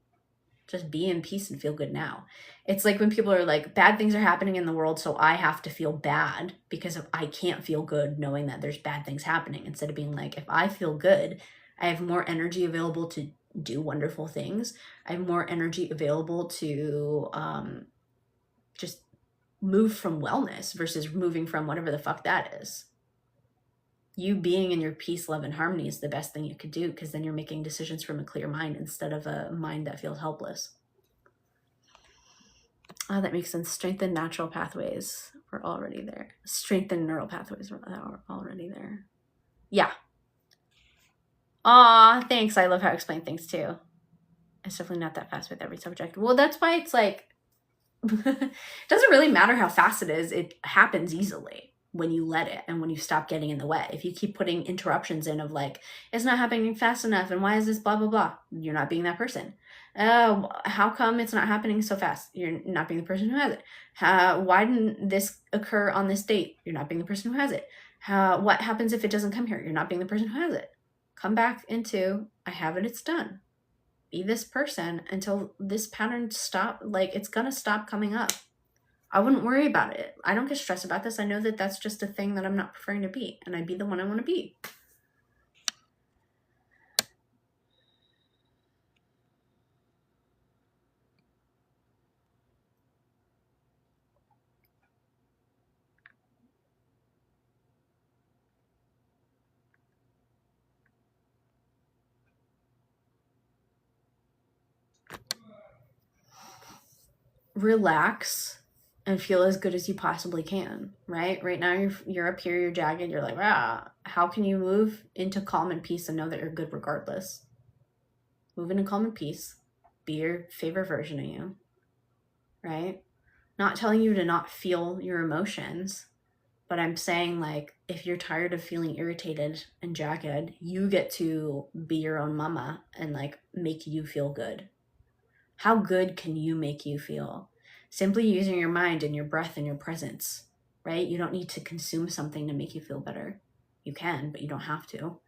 just be in peace and feel good now. It's like when people are like, bad things are happening in the world, so I have to feel bad because I can't feel good knowing that there's bad things happening. Instead of being like, if I feel good, I have more energy available to do wonderful things. I have more energy available to just move from wellness versus moving from whatever the fuck that is. You being in your peace, love, and harmony is the best thing you could do, because then you're making decisions from a clear mind instead of a mind that feels helpless. Oh, that makes sense. Strengthen natural pathways. We're already there. Strengthen neural pathways. We're already there. Yeah. Aw, thanks. I love how I explain things too. It's definitely not that fast with every subject. Well, that's why it's like, it doesn't really matter how fast it is. It happens easily when you let it and when you stop getting in the way. If you keep putting interruptions in of like, it's not happening fast enough and why is this blah, blah, blah, you're not being that person. How come it's not happening so fast? You're not being the person who has it. Why didn't this occur on this date? You're not being the person who has it. What happens if it doesn't come here? You're not being the person who has it. Come back into, I have it, it's done. Be this person until this pattern stop, like it's gonna stop coming up. I wouldn't worry about it. I don't get stressed about this. I know that that's just a thing that I'm not preferring to be, and I be the one I want to be. Relax and feel as good as you possibly can, right? Right now you're up here, you're jagged, you're like, ah, how can you move into calm and peace and know that you're good regardless? Move into calm and peace. Be your favorite version of you, right? Not telling you to not feel your emotions, but I'm saying, like, if you're tired of feeling irritated and jagged, you get to be your own mama and like make you feel good. How good can you make you feel? Simply using your mind and your breath and your presence, right? You don't need to consume something to make you feel better. You can, but you don't have to.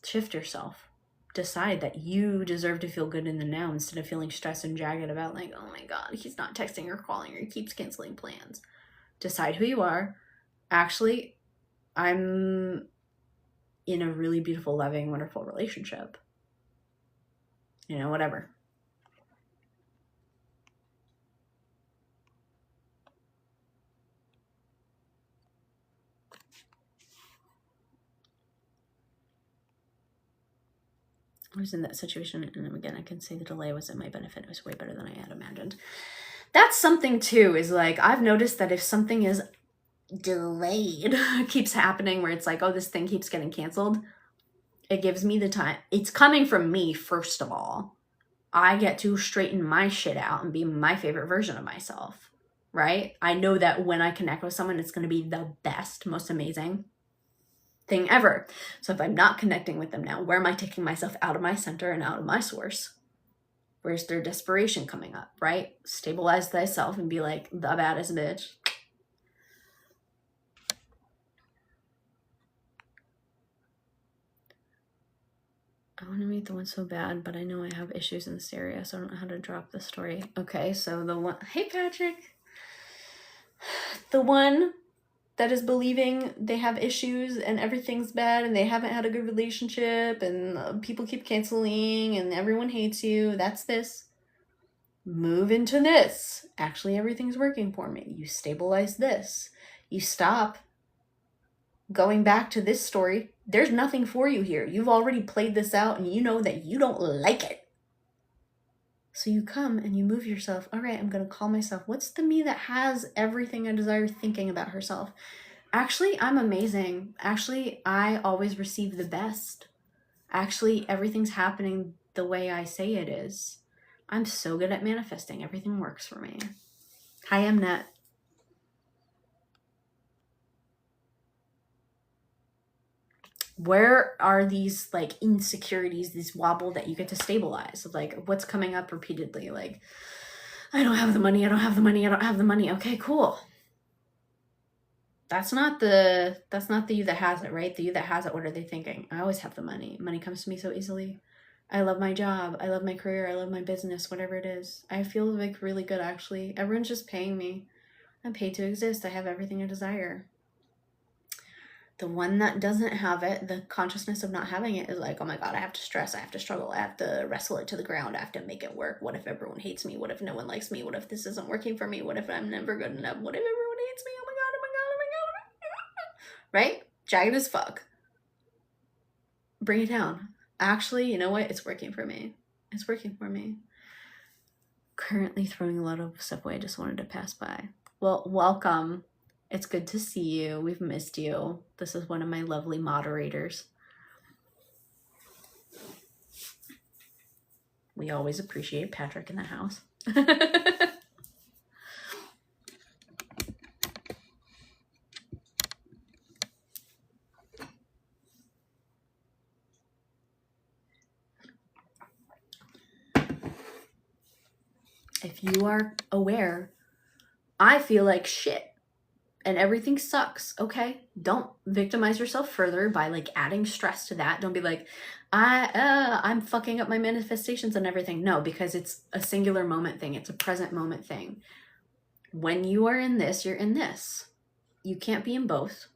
Shift yourself. Decide that you deserve to feel good in the now instead of feeling stressed and jagged about like, oh my God, he's not texting or calling or he keeps canceling plans. Decide who you are. Actually, I'm in a really beautiful, loving, wonderful relationship. You know, whatever. I was in that situation, and again, I can say the delay was in my benefit. It was way better than I had imagined. That's something too, is like, I've noticed that if something is delayed, keeps happening where it's like, oh, this thing keeps getting canceled, it gives me the time. It's coming from me, first of all. I get to straighten my shit out and be my favorite version of myself, right? I know that when I connect with someone, it's going to be the best, most amazing thing ever. So if I'm not connecting with them now, where am I taking myself out of my center and out of my source? Where's their desperation coming up, right? Stabilize thyself and be like, the baddest bitch. I want to meet the one so bad, but I know I have issues in this area, so I don't know how to drop the story. Okay, so the one, hey Patrick, the one that is believing they have issues and everything's bad and they haven't had a good relationship and people keep canceling and everyone hates you, that's this. Move into this. Actually, everything's working for me. You stabilize this. You stop going back to this story. There's nothing for you here. You've already played this out and you know that you don't like it. So you come and you move yourself. All right, I'm going to call myself. What's the me that has everything I desire thinking about herself? Actually, I'm amazing. Actually, I always receive the best. Actually, everything's happening the way I say it is. I'm so good at manifesting. Everything works for me. Hi, Mnet. Where are these like insecurities, this wobble that you get to stabilize? Like, what's coming up repeatedly? Like, I don't have the money, I don't have the money, I don't have the money. Okay, cool. That's not the you that has it, right? The you that has it, what are they thinking? I always have the money. Money comes to me so easily. I love my job. I love my career. I love my business, whatever it is. I feel like really good, actually. Everyone's just paying me. I'm paid to exist. I have everything I desire. The one that doesn't have it, the consciousness of not having it is like, oh my God, I have to stress. I have to struggle. I have to wrestle it to the ground. I have to make it work. What if everyone hates me? What if no one likes me? What if this isn't working for me? What if I'm never good enough? What if everyone hates me? Oh my God, oh my God, oh my God, oh my God. Right? jagged as fuck. Bring it down. Actually, you know what? It's working for me. It's working for me. Currently throwing a lot of stuff away. I just wanted to pass by. Well, welcome. It's good to see you. We've missed you. This is one of my lovely moderators. We always appreciate Patrick in the house. If you are aware, I feel like shit and everything sucks, okay? Don't victimize yourself further by like adding stress to that. Don't be like, I'm fucking up my manifestations and everything. No, because it's a singular moment thing. It's a present moment thing. When you are in this, you're in this. You can't be in both.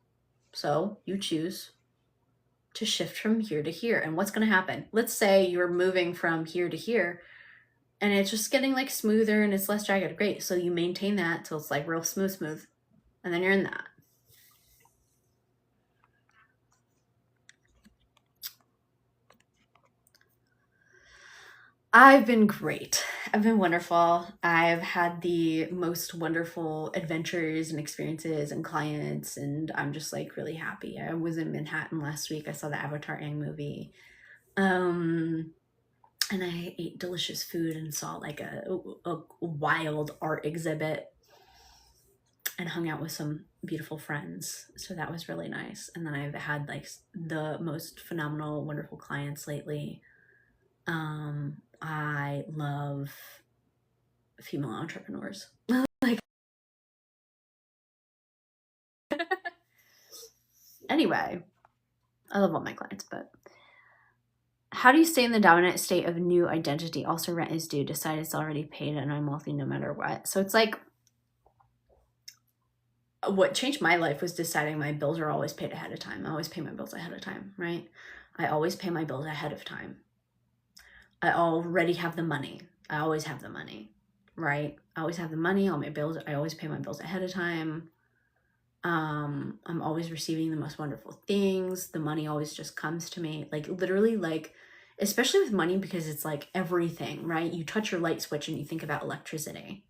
So you choose to shift from here to here. And what's going to happen? Let's say you're moving from here to here and it's just getting like smoother and it's less jagged. Great. So you maintain that till it's like real smooth. And then you're in that. I've been great. I've been wonderful. I've had the most wonderful adventures and experiences and clients, and I'm just like really happy. I was in Manhattan last week. I saw the Avatar Aang movie. And I ate delicious food and saw like a wild art exhibit and hung out with some beautiful friends. So that was really nice. And then I've had like the most phenomenal, wonderful clients lately. I love female entrepreneurs. Like, anyway, I love all my clients, but how do you stay in the dominant state of new identity? Also, rent is due, decide it's already paid, and I'm wealthy no matter what. So it's like, what changed my life was deciding my bills are always paid ahead of time. I always pay my bills ahead of time, right? I always pay my bills ahead of time. I already have the money. I always have the money, right? I always have the money, all my bills. I always pay my bills ahead of time. I'm always receiving the most wonderful things. The money always just comes to me. Like literally, like, especially with money, because it's like everything, right? You touch your light switch and you think about electricity.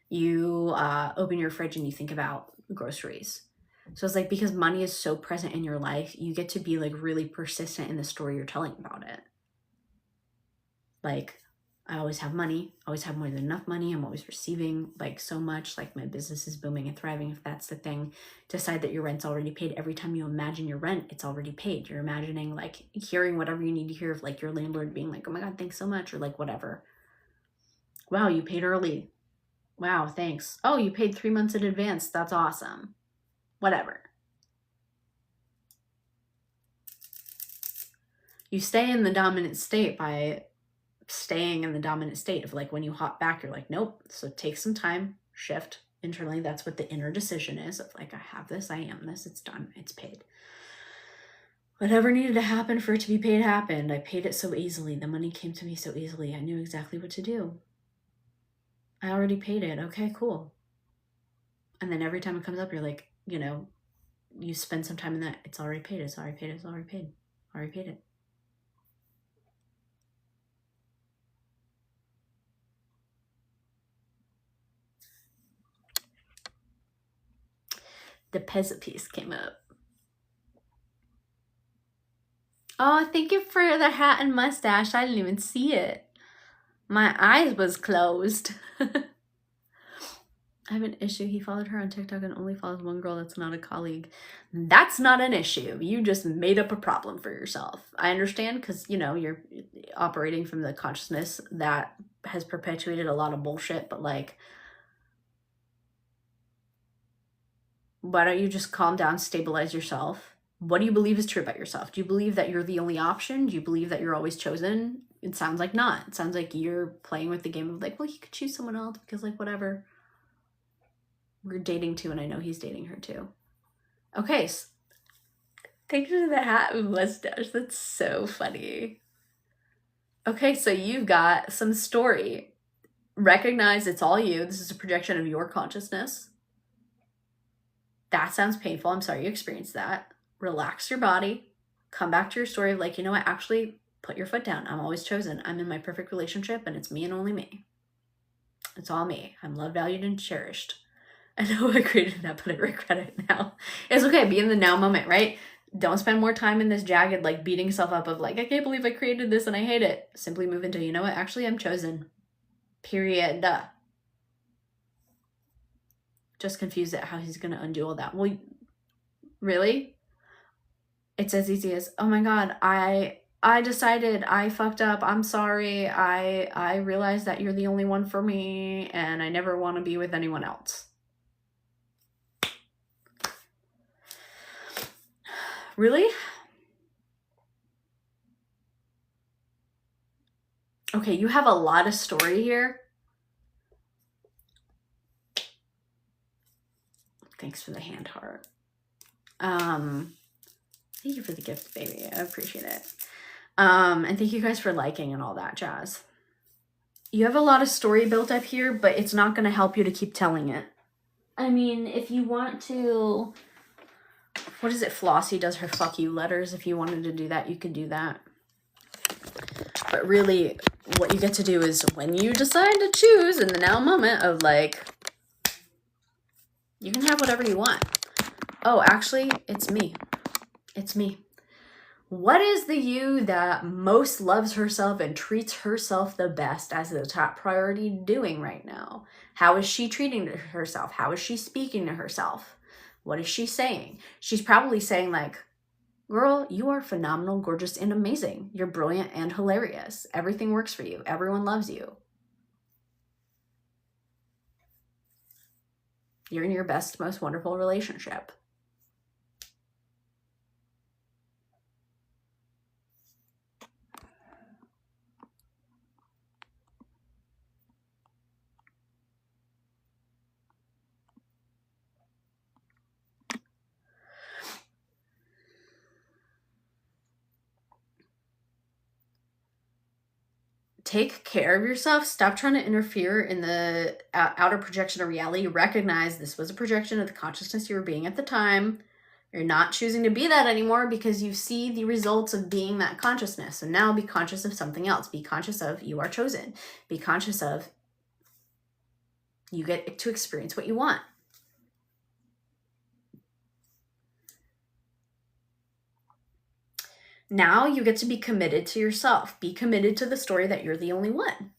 You open your fridge and you think about groceries. So it's like, because money is so present in your life, you get to be like really persistent in the story you're telling about it. Like, I always have money, I always have more than enough money, I'm always receiving like so much, like my business is booming and thriving, if that's the thing. Decide that your rent's already paid. Every time you imagine your rent, it's already paid. You're imagining like hearing whatever you need to hear of like your landlord being like, oh my God, thanks so much, or like whatever. Wow, you paid early. Wow, thanks. Oh, you paid 3 months in advance. That's awesome. Whatever. You stay in the dominant state by staying in the dominant state of like, when you hop back, you're like, nope. So take some time, shift internally. That's what the inner decision is of like, I have this, I am this, it's done, it's paid. Whatever needed to happen for it to be paid happened. I paid it so easily. The money came to me so easily. I knew exactly what to do. I already paid it. Okay, cool. And then every time it comes up, you're like, you know, you spend some time in that. It's already paid. It's already paid. It's already paid. Already paid it. The Pezza piece came up. Oh, thank you for the hat and mustache. I didn't even see it. My eyes was closed. I have an issue. He followed her on TikTok and only follows one girl that's not a colleague. That's not an issue. You just made up a problem for yourself. I understand, because, you know, you're operating from the consciousness that has perpetuated a lot of bullshit, but like, why don't you just calm down, stabilize yourself? What do you believe is true about yourself? Do you believe that you're the only option? Do you believe that you're always chosen? It sounds like not. It sounds like you're playing with the game of like, well, he could choose someone else because like, whatever. We're dating too, and I know he's dating her too. Okay, so thank you for the hat and mustache. That's so funny. Okay, so you've got some story. Recognize it's all you. This is a projection of your consciousness. That sounds painful. I'm sorry you experienced that. relax your body, come back to your story of like, you know what, actually put your foot down. I'm always chosen. I'm in my perfect relationship and it's me and only me. It's all me. I'm loved, valued, and cherished. I know I created that, but I regret it now. It's okay. Be in the now moment, right? Don't spend more time in this jagged, like beating yourself up of like, I can't believe I created this and I hate it. Simply move into, you know what, actually I'm chosen. Period. Just confused at how he's going to undo all that. Well, really? It's as easy as, oh my God, I decided I fucked up. I'm sorry. I realized that you're the only one for me and I never want to be with anyone else. Really? Okay, you have a lot of story here. Thanks for the hand heart. Thank you for the gift, baby. I appreciate it. And thank you guys for liking and all that jazz. You have a lot of story built up here, but it's not going to help you to keep telling it. I mean, if you want to, what is it? Flossie does her fuck you letters. If you wanted to do that, you could do that. But really, what you get to do is when you decide to choose in the now moment of like, you can have whatever you want. Oh, actually, it's me. It's me. What is the you that most loves herself and treats herself the best as the top priority doing right now? How is she treating herself? How is she speaking to herself? What is she saying? She's probably saying like, girl, you are phenomenal, gorgeous, and amazing. You're brilliant and hilarious. Everything works for you. Everyone loves you. You're in your best, most wonderful relationship. Take care of yourself. Stop trying to interfere in the outer projection of reality. Recognize this was a projection of the consciousness you were being at the time. You're not choosing to be that anymore because you see the results of being that consciousness. So now be conscious of something else. Be conscious of you are chosen. Be conscious of you get to experience what you want. Now you get to be committed to yourself. Be committed to the story that you're the only one.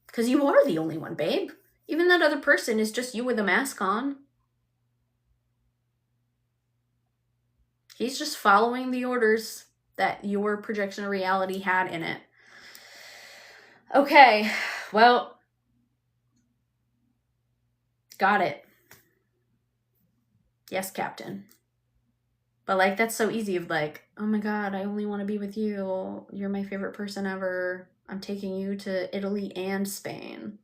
Because you are the only one, babe. Even that other person is just you with a mask on. He's just following the orders that your projection of reality had in it. Okay, well, got it. Yes, Captain. But like, that's so easy of like, oh my God, I only want to be with you. You're my favorite person ever. I'm taking you to Italy and Spain.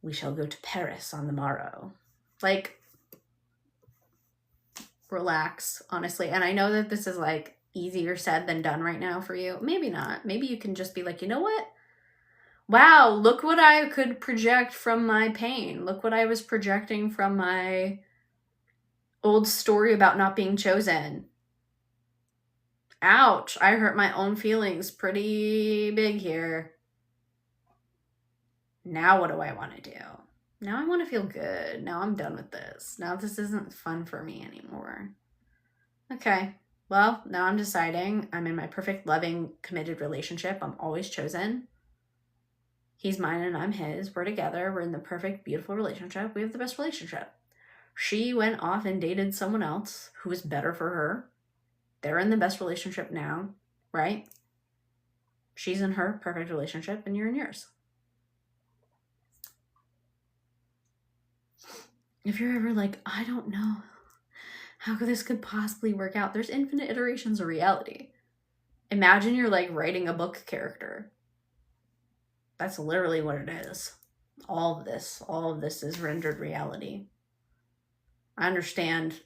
We shall go to Paris on the morrow. Like, relax, honestly. And I know that this is like easier said than done right now for you. Maybe not. Maybe you can just be like, you know what? Wow, look what I could project from my pain. Look what I was projecting from my old story about not being chosen. Ouch, I hurt my own feelings pretty big here. Now what do I want to do? Now I want to feel good. Now I'm done with this. Now this isn't fun for me anymore. Okay, well, now I'm deciding I'm in my perfect, loving, committed relationship. I'm always chosen. He's mine and I'm his. We're together. We're in the perfect, beautiful relationship. We have the best relationship. She went off and dated someone else who was better for her. They're in the best relationship now, right? She's in her perfect relationship and you're in yours. If you're ever like, I don't know how this could possibly work out, there's infinite iterations of reality. Imagine you're like writing a book character. That's literally what it is. All of this is rendered reality. I understand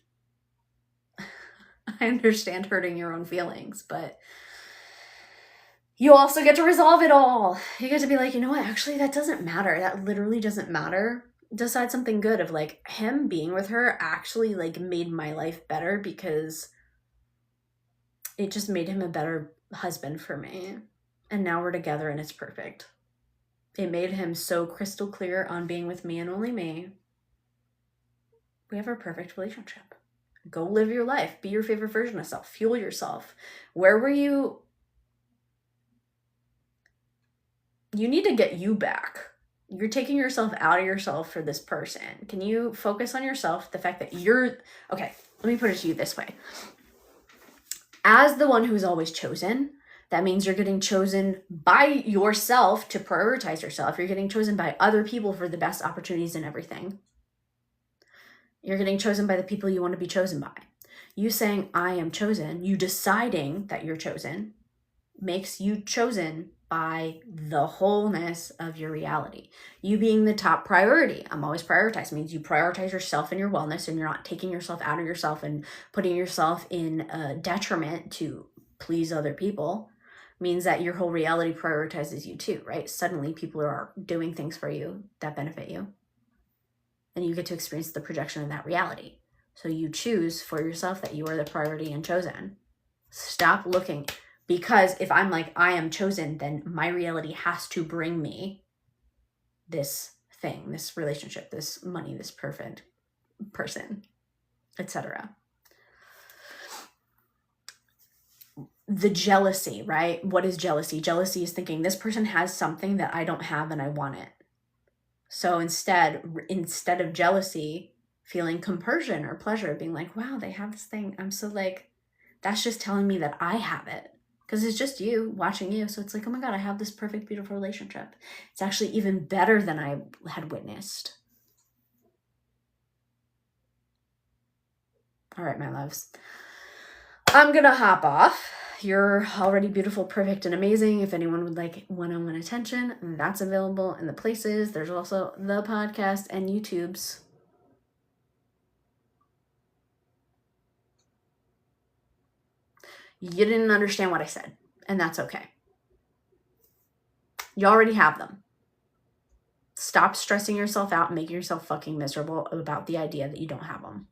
hurting your own feelings, but you also get to resolve it all. You get to be like, you know what, actually that doesn't matter. That literally doesn't matter. decide something good of like him being with her actually like made my life better because it just made him a better husband for me. And now we're together and it's perfect. It made him so crystal clear on being with me and only me. We have a perfect relationship. Go live your life. Be your favorite version of self. Fuel yourself. Where were you? You need to get you back. You're taking yourself out of yourself for this person. Can you focus on yourself? The fact that you're... Okay, let me put it to you this way. As the one who's always chosen, that means you're getting chosen by yourself to prioritize yourself. You're getting chosen by other people for the best opportunities and everything. You're getting chosen by the people you want to be chosen by. You saying, I am chosen, you deciding that you're chosen, makes you chosen by the wholeness of your reality. You being the top priority. I'm always prioritized means you prioritize yourself and your wellness, and you're not taking yourself out of yourself and putting yourself in a detriment to please other people. Means that your whole reality prioritizes you too, right? Suddenly people are doing things for you that benefit you. And you get to experience the projection of that reality. So you choose for yourself that you are the priority and chosen. Stop looking. Because if I'm like, I am chosen, then my reality has to bring me this thing, this relationship, this money, this perfect person, etc. The jealousy, right? What is jealousy? Jealousy is thinking this person has something that I don't have and I want it. So instead of jealousy, feeling compersion or pleasure, being like, wow, they have this thing. I'm so like, that's just telling me that I have it. Because it's just you watching you. So it's like, oh my God, I have this perfect, beautiful relationship. It's actually even better than I had witnessed. All right, my loves. I'm going to hop off. You're already beautiful, perfect, and amazing. If anyone would like one-on-one attention, that's available in the places. There's also the podcast and YouTube's. You didn't understand what I said, and that's okay. You already have them. Stop stressing yourself out and making yourself fucking miserable about the idea that you don't have them.